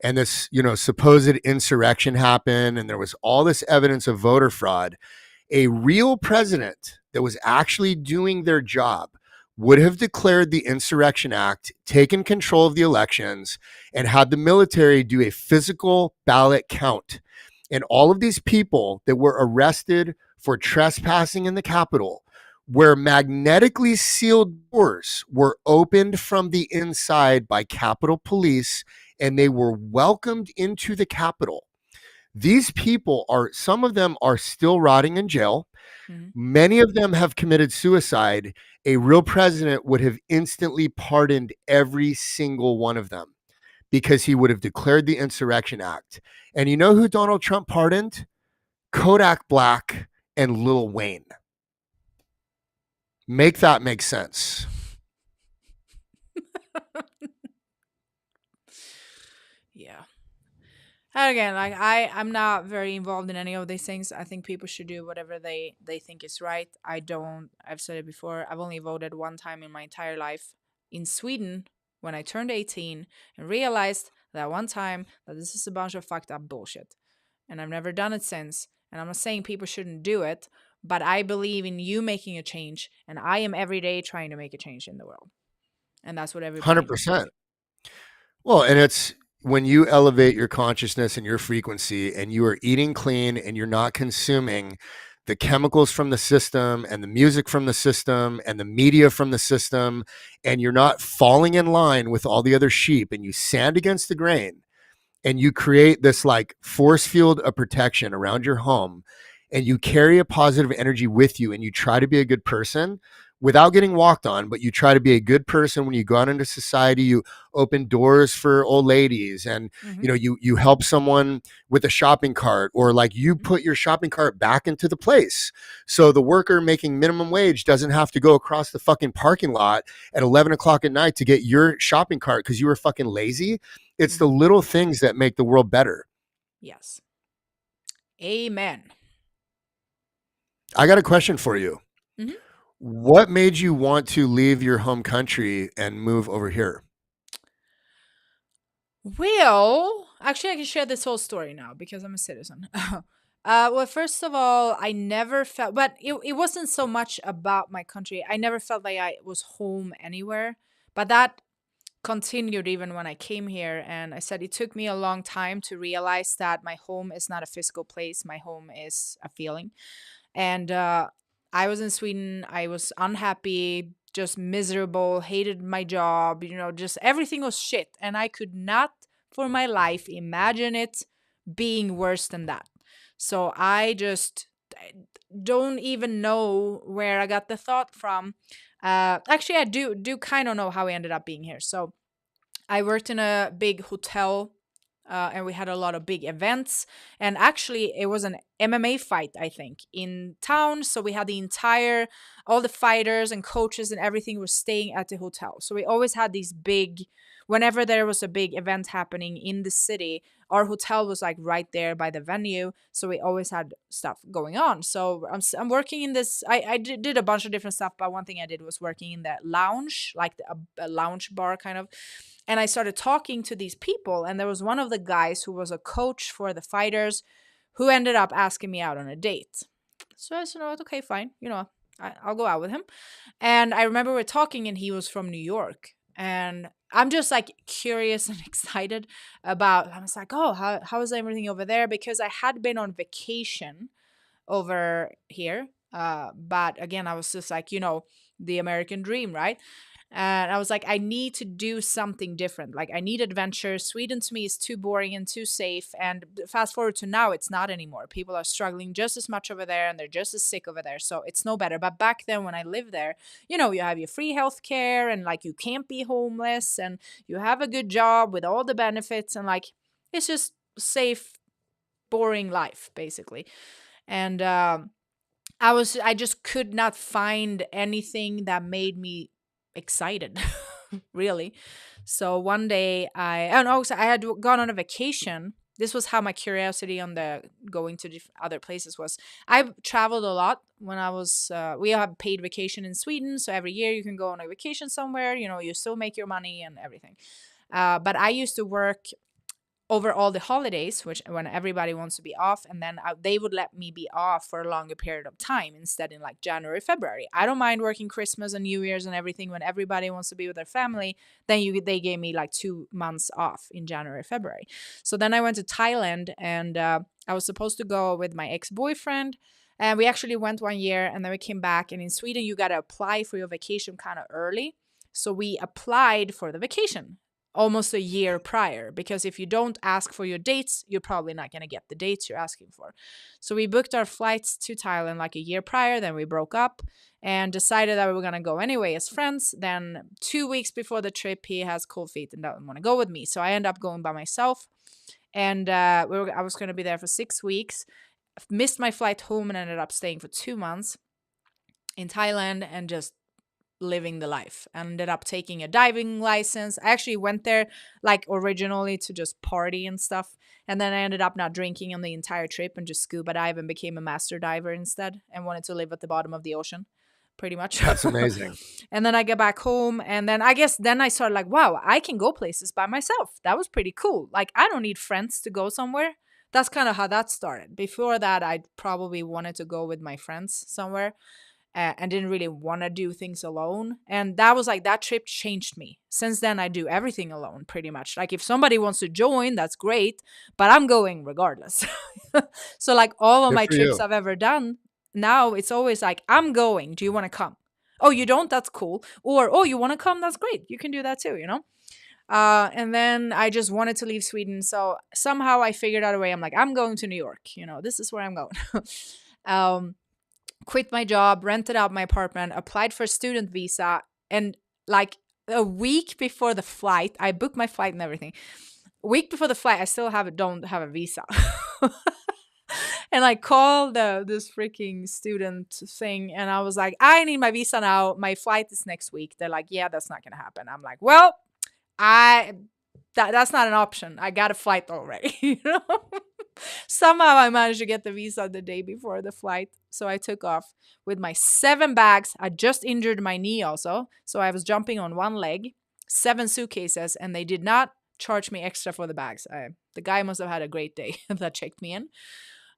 B: and this, supposed insurrection happened, and there was all this evidence of voter fraud, a real president that was actually doing their job would have declared the Insurrection Act, taken control of the elections, and had the military do a physical ballot count. And all of these people that were arrested for trespassing in the Capitol, where magnetically sealed doors were opened from the inside by Capitol Police, and they were welcomed into the Capitol. These people some of them are still rotting in jail. Many of them have committed suicide. A real president would have instantly pardoned every single one of them, because he would have declared the Insurrection Act. And you know who Donald Trump pardoned? Kodak Black and Lil Wayne. Make that make sense.
A: Yeah. And again, like I'm not very involved in any of these things. I think people should do whatever they think is right. I've said it before, I've only voted one time in my entire life in Sweden when I turned 18 and realized that one time that this is a bunch of fucked up bullshit. And I've never done it since. And I'm not saying people shouldn't do it, but I believe in you making a change, and I am every day trying to make a change in the world. And that's what everybody needs to
B: 100%.
A: do.
B: Well, and it's when you elevate your consciousness and your frequency, and you are eating clean, and you're not consuming the chemicals from the system and the music from the system and the media from the system, and you're not falling in line with all the other sheep, and you stand against the grain, and you create this like force field of protection around your home, and you carry a positive energy with you, and you try to be a good person without getting walked on, but you try to be a good person when you go out into society. You open doors for old ladies, and you help someone with a shopping cart, or like you put your shopping cart back into the place, so the worker making minimum wage doesn't have to go across the fucking parking lot at 11 o'clock at night to get your shopping cart because you were fucking lazy. It's the little things that make the world better.
A: Yes. Amen.
B: I got a question for you. What made you want to leave your home country and move over here?
A: Well, actually, I can share this whole story now because I'm a citizen. Well, first of all, I never felt, but it wasn't so much about my country. I never felt like I was home anywhere. But that continued even when I came here. And I said it took me a long time to realize that my home is not a physical place, my home is a feeling. And I was in Sweden. I was unhappy, just miserable, hated my job, just everything was shit. And I could not for my life imagine it being worse than that. So I just don't even know where I got the thought from. Actually, I do kind of know how we ended up being here. So I worked in a big hotel, and we had a lot of big events. And actually, it was an MMA fight, I think, in town. So we had all the fighters and coaches and everything was staying at the hotel. So we always had these whenever there was a big event happening in the city, our hotel was like right there by the venue. So we always had stuff going on. So I'm working in this. I did a bunch of different stuff, but one thing I did was working in that lounge, like a lounge bar kind of. And I started talking to these people, and there was one of the guys who was a coach for the fighters who ended up asking me out on a date. So I said, "You know what? Okay, fine. I'll go out with him." And I remember we're talking, and he was from New York. And I'm just like curious and excited I was like, oh, how is everything over there? Because I had been on vacation over here. But again, I was just like, the American dream, right? And I was like, I need to do something different. Like, I need adventure. Sweden to me is too boring and too safe. And fast forward to now, it's not anymore. People are struggling just as much over there, and they're just as sick over there. So it's no better. But back then, when I lived there, you have your free healthcare, and like you can't be homeless, and you have a good job with all the benefits, and like it's just safe, boring life, basically. And I just could not find anything that made me excited, really. So one day and also I had gone on a vacation. This was how my curiosity on the going to other places was. I traveled a lot when I was, we have paid vacation in Sweden. So every year you can go on a vacation somewhere, you still make your money and everything. But I used to work over all the holidays, which when everybody wants to be off, and then they would let me be off for a longer period of time instead in like January, February. I don't mind working Christmas and New Year's and everything when everybody wants to be with their family. Then they gave me like 2 months off in January, February. So then I went to Thailand, and I was supposed to go with my ex-boyfriend. And we actually went one year, and then we came back. And in Sweden, you got to apply for your vacation kind of early. So we applied for the vacation almost a year prior, because if you don't ask for your dates, you're probably not going to get the dates you're asking for. So we booked our flights to Thailand like a year prior. Then we broke up and decided that we were going to go anyway as friends. Then 2 weeks before the trip, he has cold feet and doesn't want to go with me. So I end up going by myself. And I was going to be there for 6 weeks. Missed my flight home and ended up staying for 2 months in Thailand and just living the life. Ended up taking a diving license. I actually went there like originally to just party and stuff. And then I ended up not drinking on the entire trip and just scuba dive and became a master diver instead and wanted to live at the bottom of the ocean, pretty much.
B: That's amazing.
A: And then I get back home, and then I guess then I started like, wow, I can go places by myself. That was pretty cool. Like, I don't need friends to go somewhere. That's kind of how that started. Before that, I probably wanted to go with my friends somewhere. And didn't really want to do things alone. And that was like, that trip changed me. Since then, I do everything alone, pretty much. Like, if somebody wants to join, that's great, but I'm going regardless. So like all of
B: Good
A: my
B: for
A: trips
B: you.
A: I've ever done, now it's always like, I'm going. Do you want to come? Oh, you don't? That's cool. Or, oh, you want to come? That's great. You can do that too, And then I just wanted to leave Sweden. So somehow I figured out a way. I'm like, I'm going to New York. This is where I'm going. Quit my job, rented out my apartment, applied for a student visa, and like a week before the flight, I booked my flight and everything. A week before the flight, I still don't have a visa. And I called this freaking student thing, and I was like, I need my visa now. My flight is next week. They're like, yeah, that's not gonna happen. I'm like, well, that's not an option. I got a flight already. Somehow I managed to get the visa the day before the flight. So I took off with my 7 bags. I just injured my knee also. So I was jumping on one leg, 7 suitcases, and they did not charge me extra for the bags. The guy must have had a great day that checked me in.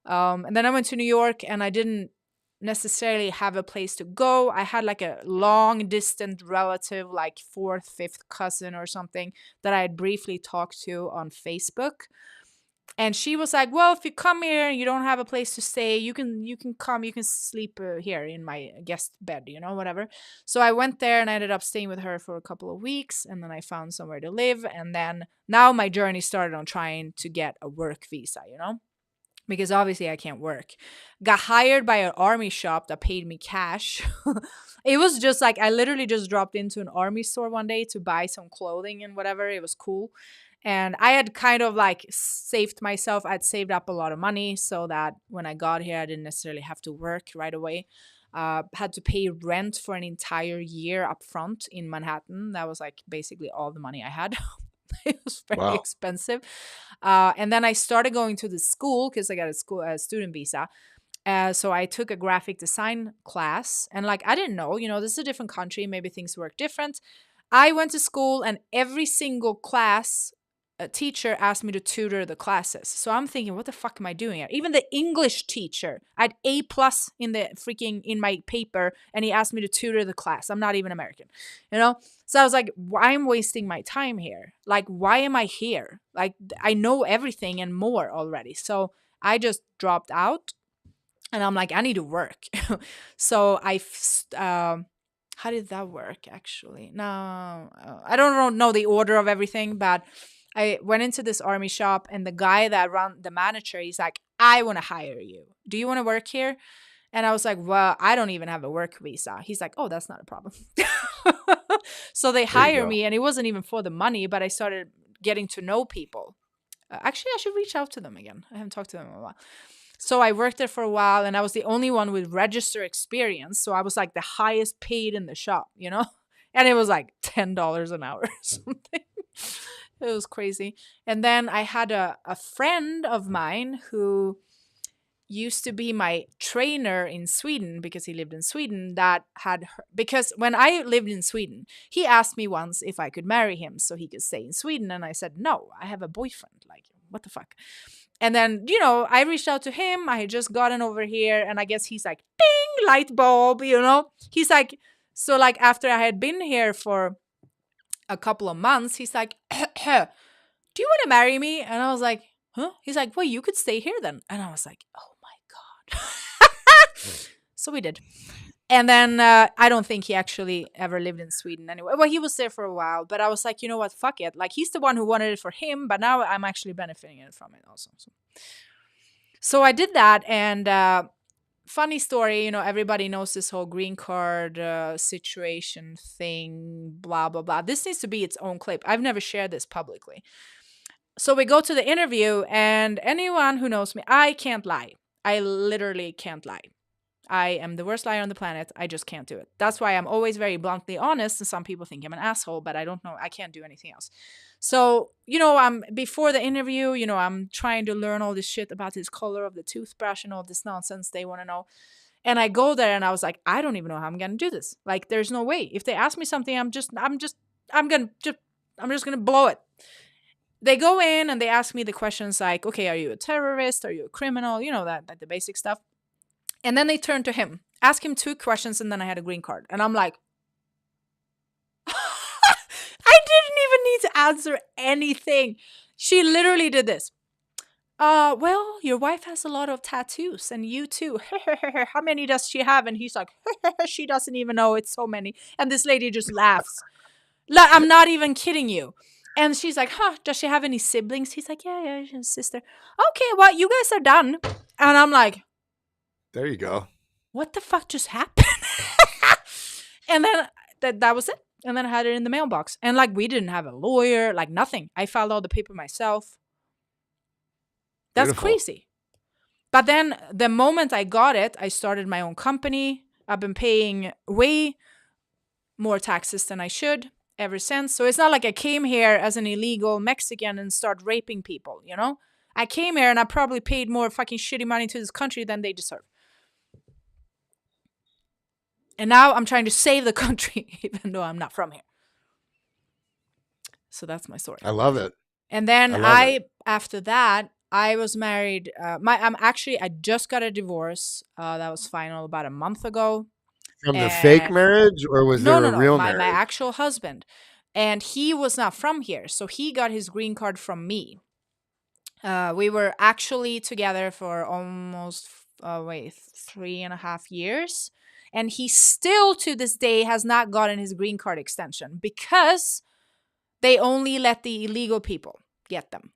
A: And then I went to New York, and I didn't necessarily have a place to go. I had like a long distant relative, like 4th, 5th cousin or something that I had briefly talked to on Facebook And she was like, well, if you come here and you don't have a place to stay, you can come, you can sleep here in my guest bed, you know, whatever. So I went there and I ended up staying with her for a couple of weeks, and then I found somewhere to live. And then now my journey started on trying to get a work visa, you know, because obviously I can't work. Got hired by an army shop that paid me cash. It was just like I literally just dropped into an army store one day to buy some clothing and whatever. It was cool. And I had kind of like saved myself. I'd saved up a lot of money so that when I got here, I didn't necessarily have to work right away. Had to pay rent for an entire year up front in Manhattan. That was like basically all the money I had. It was very
B: Wow.
A: expensive. And then I started going to the school because I got a student visa. So I took a graphic design class, and like I didn't know, you know, this is a different country, maybe things work different. I went to school, and every single class a teacher asked me to tutor the classes. So I'm thinking, what the fuck am I doing here? Even the English teacher, I had A plus in my paper, and he asked me to tutor the class. I'm not even American, you know? So I was like, why am I wasting my time here? Like, why am I here? Like, I know everything and more already. So I just dropped out, and I'm like, I need to work. So how did that work actually? No, I don't know the order of everything, but I went into this army shop, and the guy that ran the manager, he's like, I want to hire you. Do you want to work here? And I was like, well, I don't even have a work visa. He's like, oh, that's not a problem. So they
B: There you
A: hire
B: go.
A: me, and it wasn't even for the money, but I started getting to know people. Actually, I should reach out to them again. I haven't talked to them in a while. So I worked there for a while, and I was the only one with register experience. So I was like the highest paid in the shop, you know? And it was like $10 an hour or something. It was crazy. And then I had a friend of mine who used to be my trainer in Sweden, because he lived in Sweden, because when I lived in Sweden, he asked me once if I could marry him so he could stay in Sweden. And I said, no, I have a boyfriend. Like, what the fuck? And then, you know, I reached out to him. I had just gotten over here, and I guess he's like, ding, light bulb, you know? He's like, so like after I had been here for a couple of months, he's like, do you want to marry me? And I was like, huh? He's like, well, you could stay here then. And I was like, oh my God. So we did. And then I don't think he actually ever lived in Sweden anyway. Well, he was there for a while, but I was like, you know what? Fuck it. Like, he's the one who wanted it for him, but now I'm actually benefiting from it also. So I did that, and funny story, you know, everybody knows this whole green card situation thing, blah, blah, blah. This needs to be its own clip. I've never shared this publicly. So we go to the interview, and anyone who knows me, I can't lie. I literally can't lie. I am the worst liar on the planet. I just can't do it. That's why I'm always very bluntly honest, and some people think I'm an asshole, but I don't know. I can't do anything else. So, you know, I'm before the interview, you know, I'm trying to learn all this shit about his color of the toothbrush and all this nonsense they want to know. And I go there, and I was like, I don't even know how I'm going to do this. Like, there's no way. If they ask me something, I'm just going to blow it. They go in and they ask me the questions like, okay, are you a terrorist? Are you a criminal? You know, that, like the basic stuff. And then they turn to him, ask him 2 questions, and then I had a green card. And I'm like, I didn't even need to answer anything. She literally did this. Well, your wife has a lot of tattoos, and you too. How many does she have? And he's like, she doesn't even know, it's so many. And this lady just laughs. I'm not even kidding you. And she's like, does she have any siblings? He's like, yeah, she's a sister. Okay, well, you guys are done. And I'm like,
B: There you go.
A: what the fuck just happened? And then that was it. And then I had it in the mailbox. And like, we didn't have a lawyer, like nothing. I filed all the paper myself. That's
B: Beautiful.
A: crazy. But then the moment I got it, I started my own company. I've been paying way more taxes than I should ever since. So it's not like I came here as an illegal Mexican and start raping people, you know? I came here and I probably paid more fucking shitty money to this country than they deserve. And now I'm trying to save the country, even though I'm not from here. So that's my story.
B: I love it.
A: And then after that, I was married. I just got a divorce. That was final about a month ago.
B: From the fake marriage, or was there a real marriage?
A: My actual husband. And he was not from here. So he got his green card from me. We were actually together for almost 3.5 years, and he still to this day has not gotten his green card extension because they only let the illegal people get them.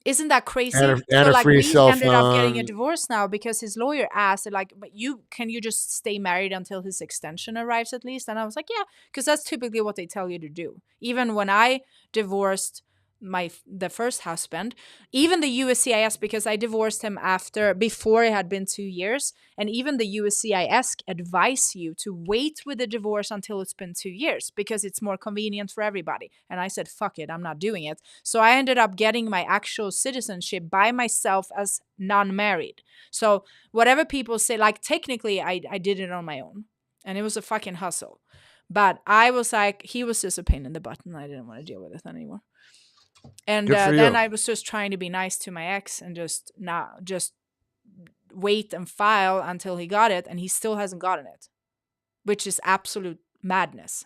A: Isn't that
B: And
A: crazy?
B: and
A: So
B: a
A: like
B: free
A: we
B: cell
A: ended up getting a
B: phone.
A: divorce now because his lawyer asked like, but you just stay married until his extension arrives at least? And I was like, yeah, because that's typically what they tell you to do. Even when I divorced the first husband, even the USCIS, because I divorced him before it had been 2 years, and even the USCIS advise you to wait with the divorce until it's been 2 years because it's more convenient for everybody. And I said, fuck it, I'm not doing it. So I ended up getting my actual citizenship by myself as non-married. So whatever people say, like technically I did it on my own, and it was a fucking hustle. But I was like, he was just a pain in the butt, and I didn't want to deal with it anymore. And
B: Good for
A: then
B: you.
A: I was just trying to be nice to my ex and just wait and file until he got it, and he still hasn't gotten it, which is absolute madness.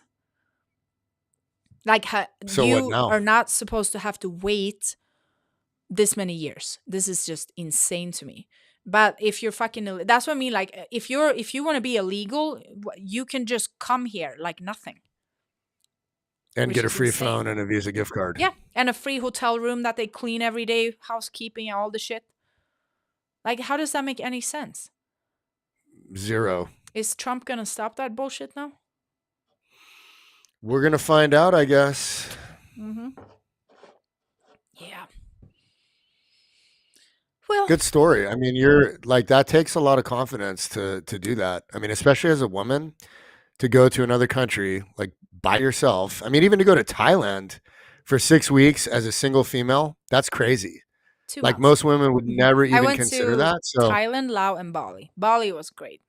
A: Like
B: So what
A: you
B: now?
A: are not supposed to have to wait this many years. This is just insane to me. But if you're fucking, that's what I mean. Like if you want to be illegal, you can just come here like nothing,
B: And
A: which
B: get a
A: is
B: free
A: insane.
B: phone and a Visa gift card.
A: Yeah, and a free hotel room that they clean every day, housekeeping and all the shit. Like, how does that make any sense?
B: Zero.
A: Is Trump gonna stop that bullshit now?
B: We're gonna find out, I guess.
A: Mm-hmm. Yeah. Well,
B: Good story. I mean, you're like that takes a lot of confidence to do that. I mean, especially as a woman to go to another country like by yourself. I mean, even to go to Thailand for 6 weeks as a single female, that's crazy.
A: two
B: Like
A: months.
B: most women would never
A: I
B: even
A: went
B: consider
A: to
B: that. So
A: Thailand, Laos, and Bali. Bali was great.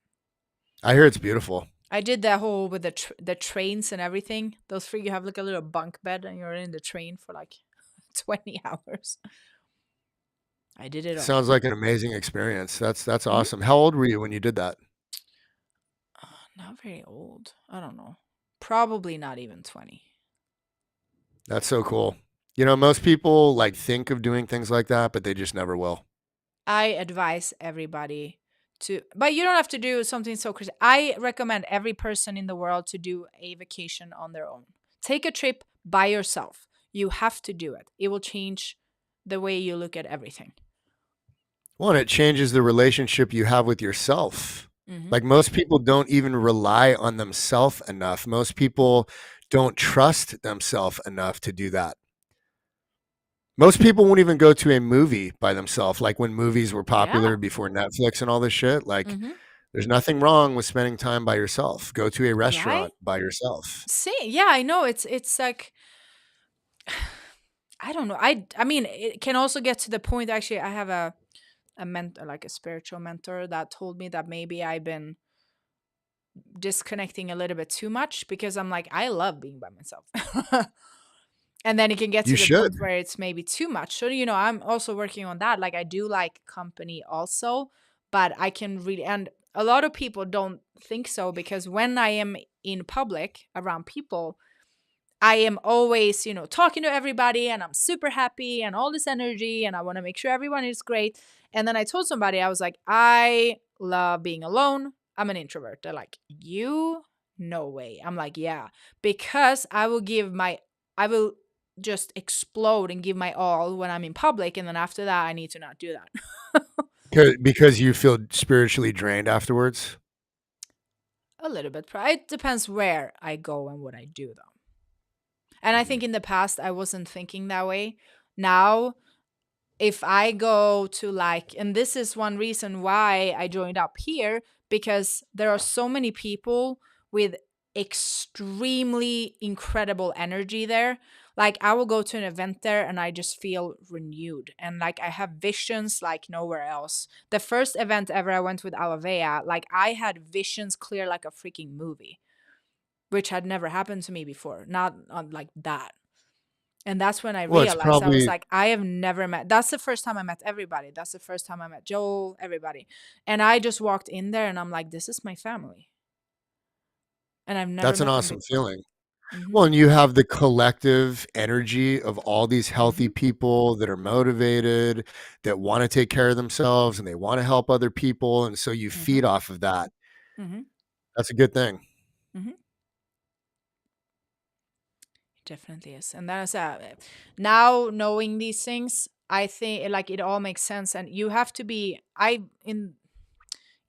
B: I hear it's beautiful.
A: I did that whole with the trains and everything. Those three, you have like a little bunk bed and you're in the train for like 20 hours. I did it all.
B: Sounds like an amazing experience. That's
A: Mhm.
B: awesome. How old were you when you did that?
A: Not very old. I don't know. Probably not even 20.
B: That's so cool. You know, most people like think of doing things like that, but they just never will.
A: I advise everybody to, but you don't have to do something so crazy. I recommend every person in the world to do a vacation on their own. Take a trip by yourself. You have to do it. It will change the way you look at everything.
B: Well, and it changes the relationship you have with yourself.
A: Hmm.
B: Like most people don't even rely on themselves enough. Most people don't trust themselves enough to do that. Most people won't even go to a movie by themselves. Like when movies were
A: Yeah.
B: popular before Netflix and all this shit, like
A: Hmm.
B: there's nothing wrong with spending time by yourself. Go to a
A: Right?
B: restaurant by yourself.
A: See, yeah, I know. It's like I don't know. I mean, it can also get to the point. Actually, I have a mentor, like a spiritual mentor, that told me that maybe I've been disconnecting a little bit too much because I'm like, I love being by myself. And then it can get
B: You
A: to the
B: should.
A: point where it's maybe too much. So, I'm also working on that. Like, I do like company also, but I can really, and a lot of people don't think so because when I am in public around people, I am always, talking to everybody and I'm super happy and all this energy and I want to make sure everyone is great. And then I told somebody, I was like, I love being alone. I'm an introvert. They're like, you? No way. I'm like, yeah, because I will just explode and give my all when I'm in public. And then after that, I need to not do that.
B: Because you feel spiritually drained afterwards.
A: A little bit. It depends where I go and what I do, though. And I
B: Mhm.
A: think in the past, I wasn't thinking that way. Now, if I go to like, and this is one reason why I joined up here, because there are so many people with extremely incredible energy there. Like, I will go to an event there and I just feel renewed. And like, I have visions like nowhere else. The first event ever I went with Alavea, like, I had visions clear like a freaking movie, which had never happened to me before. Not on like that. And that's when I
B: Well, it's
A: realized, I was
B: probably
A: like, I have never met. That's the first time I met everybody. That's the first time I met Joel, everybody. And I just walked in there and I'm like, this is my family. And I've never
B: that's an
A: met them
B: awesome
A: before.
B: feeling.
A: Mhm.
B: Well, and you have the collective energy of all these healthy
A: Mhm.
B: people that are motivated, that want to take care of themselves and they want to help other people. And so you
A: Mhm.
B: feed off of that.
A: Mhm.
B: That's a good thing.
A: Mhm. Definitely is. And that's now knowing these things, I think like it all makes sense. And you have to be I in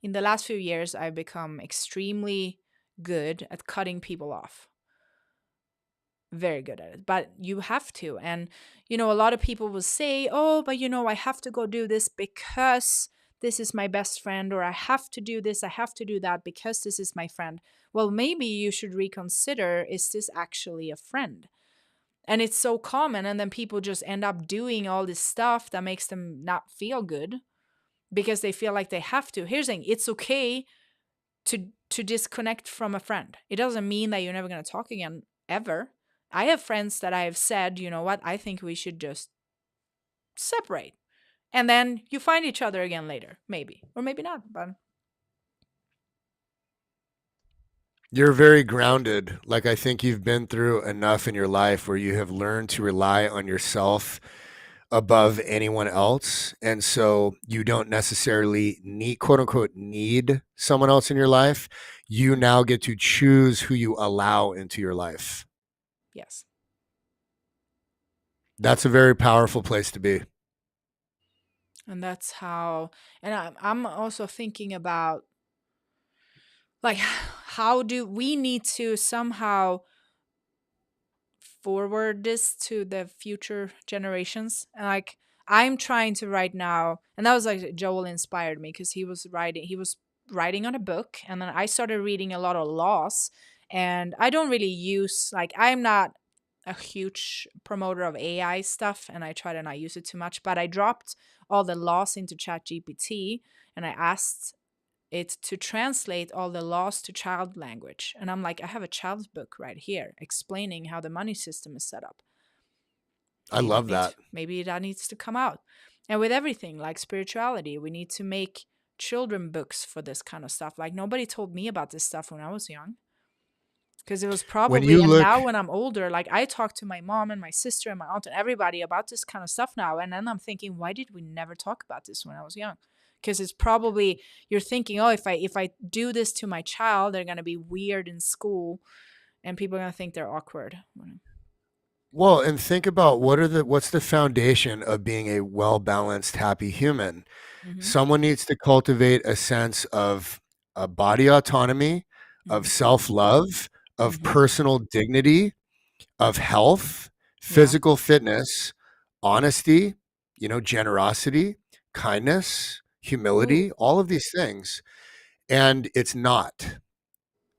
A: the last few years I've become extremely good at cutting people off. Very good at it. But you have to. And a lot of people will say, "Oh, but I have to go do this because this is my best friend, or I have to do this, I have to do that because this is my friend." Well, maybe you should reconsider, is this actually a friend? And it's so common, and then people just end up doing all this stuff that makes them not feel good because they feel like they have to. Here's the thing, it's okay to disconnect from a friend. It doesn't mean that you're never going to talk again ever. I have friends that I have said, "You know what, I think we should just separate." And then you find each other again later, maybe, or maybe not. But
B: You're very grounded. Like, I think you've been through enough in your life where you have learned to rely on yourself above anyone else. And so you don't necessarily need, quote unquote, need someone else in your life. You now get to choose who you allow into your life.
A: yes.
B: That's a very powerful place to be.
A: And that's how, and I'm also thinking about like, how do we need to somehow forward this to the future generations? And like, I'm trying to write now, and that was like Joel inspired me because he was writing on a book, and then I started reading a lot of laws. And I don't really use, like, I'm not a huge promoter of AI stuff, and I try to not use it too much, but I dropped all the laws into Chat GPT, and I asked it to translate all the laws to child language. And I'm like, I have a child's book right here explaining how the money system is set up.
B: I love that.
A: Maybe that needs to come out. And with everything like spirituality, we need to make children books for this kind of stuff. Like, nobody told me about this stuff when I was young. Because it was
B: When
A: probably,
B: you
A: and
B: look,
A: now when I'm older, like I talk to my mom and my sister and my aunt and everybody about this kind of stuff now. And then I'm thinking, why did we never talk about this when I was young? Because it's probably, you're thinking, oh, if I do this to my child, they're gonna be weird in school, and people are gonna think they're awkward.
B: well, and think about what's the foundation of being a well-balanced, happy human.
A: Mm-hmm.
B: Someone needs to cultivate a sense of body autonomy, of
A: Mm-hmm.
B: self-love, of
A: Mm-hmm.
B: personal dignity, of health,
A: Yeah.
B: physical fitness, honesty, generosity, kindness,
A: Ooh.
B: humility, all of these things. And it's not.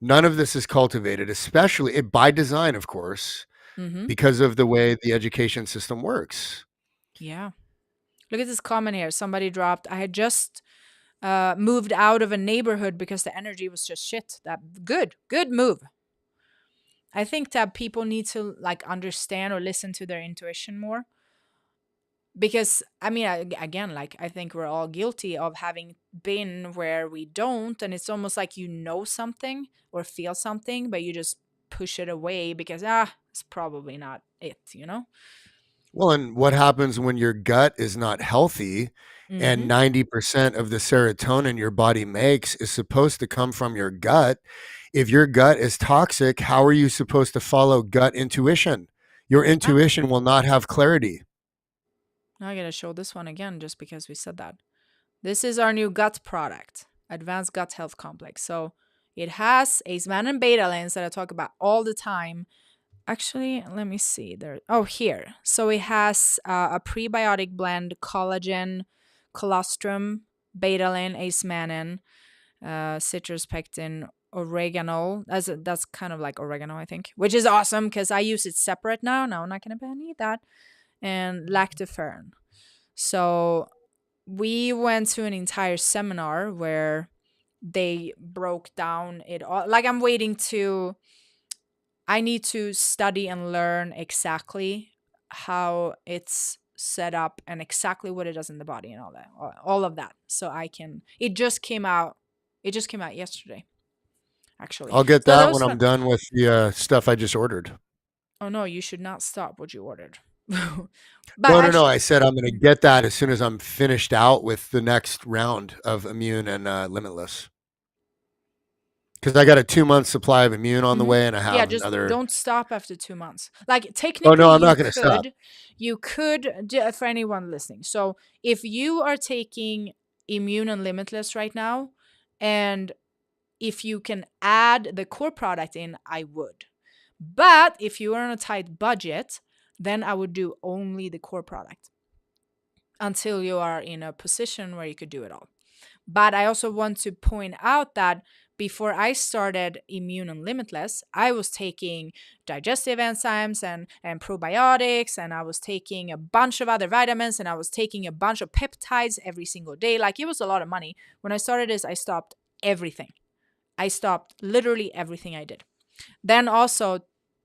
B: None of this is cultivated, especially by design, of course,
A: Mm-hmm.
B: because of the way the education system works.
A: Yeah. Look at this comment here. Somebody dropped, I had just moved out of a neighborhood because the energy was just shit. That good move. I think that people need to like understand or listen to their intuition more, because I mean, again, like I think we're all guilty of having been where we don't, and it's almost like something or feel something, but you just push it away because it's probably not it.
B: Well, and what happens when your gut is not healthy and
A: Mhm.
B: 90% of the serotonin your body makes is supposed to come from your gut? If your gut is toxic, how are you supposed to follow gut intuition? Your
A: Yeah.
B: intuition will not have clarity.
A: Now I gotta show this one again just because we said that. This is our new gut product, Advanced Gut Health Complex. So it has Acemannan Betalains that I talk about all the time. Actually, let me see. Here. So it has a prebiotic blend: collagen, colostrum, betalain, acemannan, citrus pectin, oregano. That's kind of like oregano, I think, which is awesome because I use it separate now. Now I'm not gonna need that. And lactoferrin. So we went to an entire seminar where they broke down it all. Like, I need to study and learn exactly how it's set up and exactly what it does in the body and all of that. So I can, it just came out yesterday. actually.
B: I'll get
A: So
B: that when
A: those
B: I'm
A: one,
B: done with the stuff I just ordered.
A: oh no, you should not stop what you ordered. But
B: No, no, no.
A: actually,
B: I said I'm going to
A: mm,
B: get that as soon as I'm finished out with the next round of Immune and Limitless. Because I got a 2 month supply of Immune on the
A: mhm.
B: way, and I
A: Yeah,
B: have
A: just
B: another.
A: don't stop after 2 months. Like
B: Oh
A: technically,
B: no, I'm not going to stop.
A: you could for anyone listening. So if you are taking Immune and Limitless right now, and if you can add the core product in, I would. But if you are on a tight budget, then I would do only the core product until you are in a position where you could do it all. But I also want to point out that before I started Immune and Limitless, I was taking digestive enzymes and probiotics, and I was taking a bunch of other vitamins, and I was taking a bunch of peptides every single day. Like, it was a lot of money. When I started this, I stopped everything. I stopped literally everything I did. Then also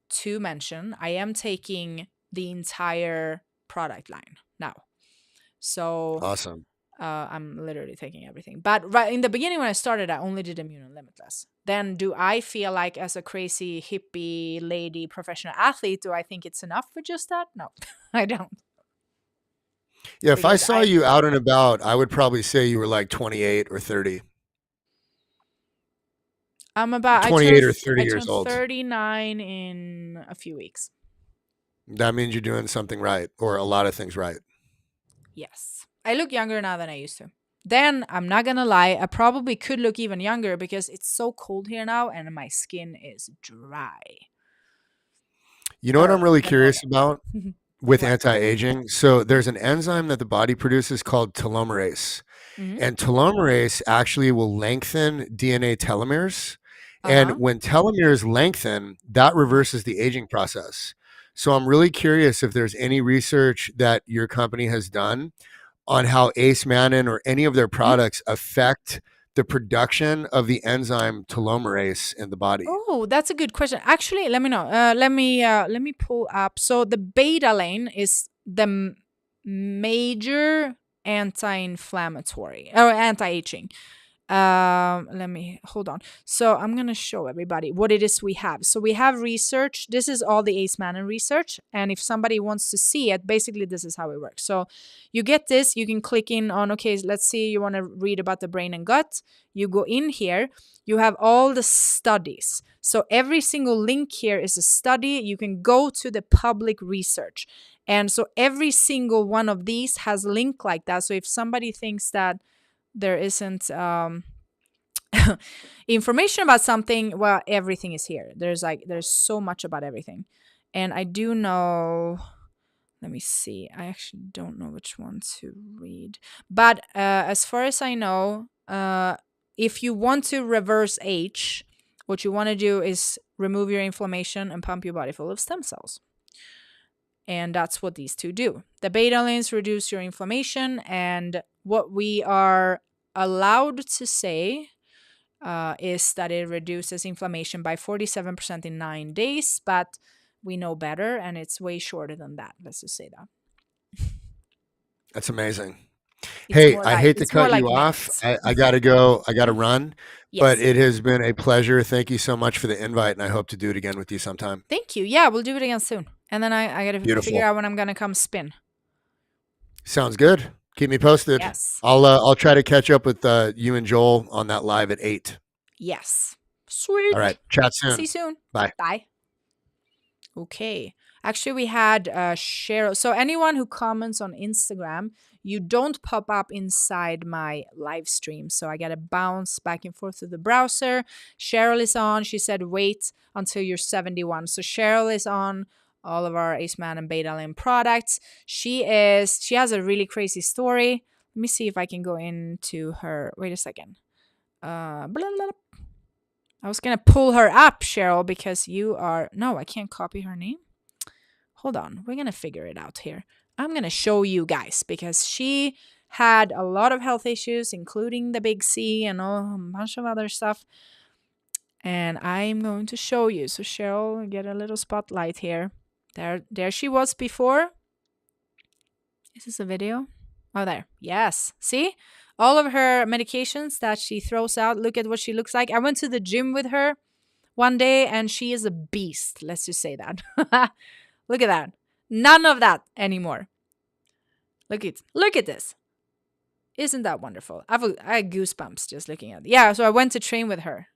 A: to mention, I am taking the entire product line now. So
B: Awesome.
A: I'm literally taking everything. But right in the beginning when I started, I only did Immune and Limitless. Then do I feel like, as a crazy hippie lady professional athlete, do I think it's enough for just that? No, I don't.
B: Yeah, if I
A: Because
B: saw you out and about, I would probably say you were like 28 or 30.
A: I
B: 28 or
A: I
B: 30 years
A: turned
B: old.
A: 39 in a few weeks.
B: That means you're doing something right, or a lot of things right.
A: Yes. I look younger now than I used to. Then I'm not gonna lie, I probably could look even younger because it's so cold here now and my skin is dry.
B: You know what I'm really
A: But no,
B: curious about
A: no.
B: with
A: What?
B: anti-aging? So there's an enzyme that the body produces called telomerase.
A: Mm-hmm.
B: And telomerase actually will lengthen DNA telomeres. And
A: Uh-huh.
B: when telomeres lengthen, that reverses the aging process. So I'm really curious if there's any research that your company has done on how Acemannan or any of their
A: Mm-hmm.
B: products affect the production of the enzyme telomerase in the body.
A: Oh, that's a good question. Actually, let me know. Let me pull up. So the Betalain is the major anti-inflammatory or anti-aging. Let me hold on. So I'm gonna show everybody what it is we have. So we have research. This is all the Acemannan research, and if somebody wants to see it, basically this is how it works. So you get this, you can click in on, okay, let's see, you want to read about the brain and gut. You go in here, you have all the studies. So every single link here is a study. You can go to the public research. And so every single one of these has a link like that. So if somebody thinks that there isn't information about something, well, everything is here. There's so much about everything. And I do know, let me see, I actually don't know which one to read, but as far as I know, if you want to reverse age, what you want to do is remove your inflammation and pump your body full of stem cells. And that's what these two do. The betalains reduce your inflammation, and what we are allowed to say is that it reduces inflammation by 47% in 9 days, but we know better, and it's way shorter than that. Let's just say that.
B: That's amazing. Hey, I hate to
A: It's more
B: cut
A: like
B: you off.
A: minutes.
B: I got to go. I got to run, but
A: Yes.
B: it has been a pleasure. Thank you so much for the invite, and I hope to do it again with you sometime.
A: Thank you. Yeah, we'll do it again soon. And then I gotta figure
B: Beautiful.
A: out when I'm gonna come spin.
B: Sounds good. Keep me posted.
A: Yes.
B: I'll try to catch up with you and Joel on that live at 8.
A: Yes.
B: All
A: Sweet.
B: right. Chat
A: See you
B: soon.
A: soon.
B: Bye.
A: Bye. Okay. Actually, we had Cheryl. So anyone who comments on Instagram, you don't pop up inside my live stream. So I got to bounce back and forth to the browser. Cheryl is on. She said, wait until you're 71. So Cheryl is on all of our Acemannan Betalains products. She has a really crazy story. Let me see if I can go into her. Wait a second. Blah, blah, blah. I was going to pull her up, Cheryl, because you are. No, I can't copy her name. Hold on. We're going to figure it out here. I'm going to show you guys because she had a lot of health issues, including the big C and a bunch of other stuff. And I'm going to show you. So, Cheryl, get a little spotlight here. There she was before. Is this a video? Oh, there. Yes. See? All of her medications that she throws out. Look at what she looks like. I went to the gym with her one day, and she is a beast. Let's just say that. Look at that. None of that anymore. Look at this. Isn't that wonderful? I had goosebumps just looking at it. Yeah, so I went to train with her.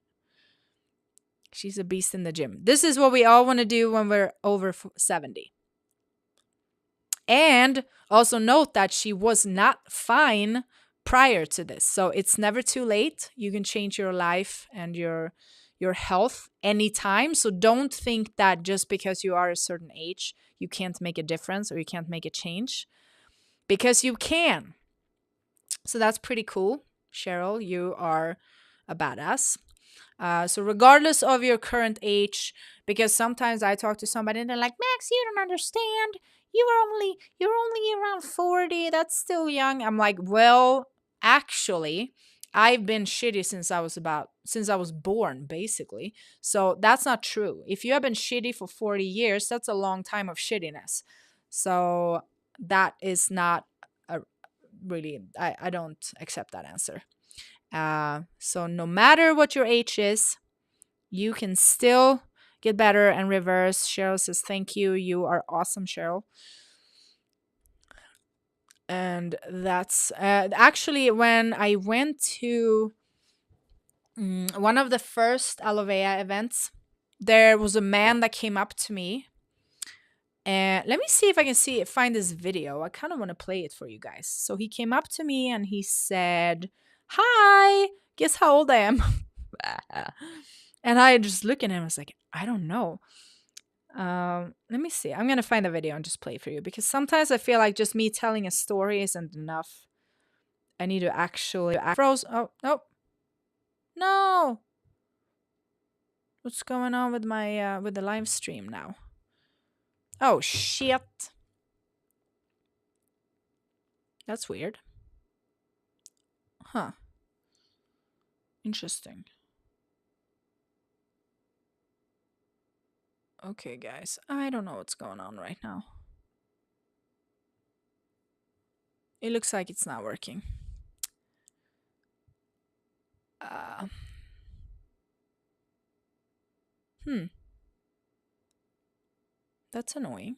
A: She's a beast in the gym. This is what we all want to do when we're over 70. And also note that she was not fine prior to this. So it's never too late. You can change your life and your health anytime. So don't think that just because you are a certain age, you can't make a difference or you can't make a change, because you can. So that's pretty cool. Cheryl, you are a badass. So regardless of your current age, because sometimes I talk to somebody and they're like, Maaxx, you don't understand. You're only around 40. That's still young. I'm like, well, actually, I've been shitty since I was born, basically. So that's not true. If you have been shitty for 40 years, that's a long time of shittiness. So that is not a really, I don't accept that answer. So no matter what your age is, you can still get better and reverse. Cheryl says, thank you. You are awesome, Cheryl. And that's actually when I went to one of the first Aloe Vera events, there was a man that came up to me. And let me see if I can find this video. I kind of want to play it for you guys. So he came up to me and he said, hi, guess how old I am? And I just look at him. I was like, I don't know. Let me see. I'm going to find the video and just play it for you, because sometimes I feel like just me telling a story isn't enough. I need to actually froze. Oh, nope. No. What's going on with my with the live stream now? Oh, shit. That's weird. Huh. Interesting. Okay, guys. I don't know what's going on right now. It looks like it's not working. That's annoying.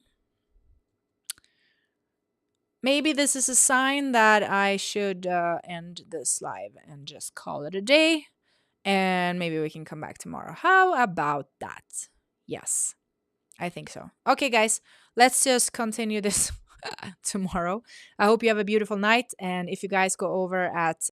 A: Maybe this is a sign that I should end this live and just call it a day. And maybe we can come back tomorrow. How about that? Yes, I think so. Okay, guys, let's just continue this tomorrow. I hope you have a beautiful night. And if you guys go over at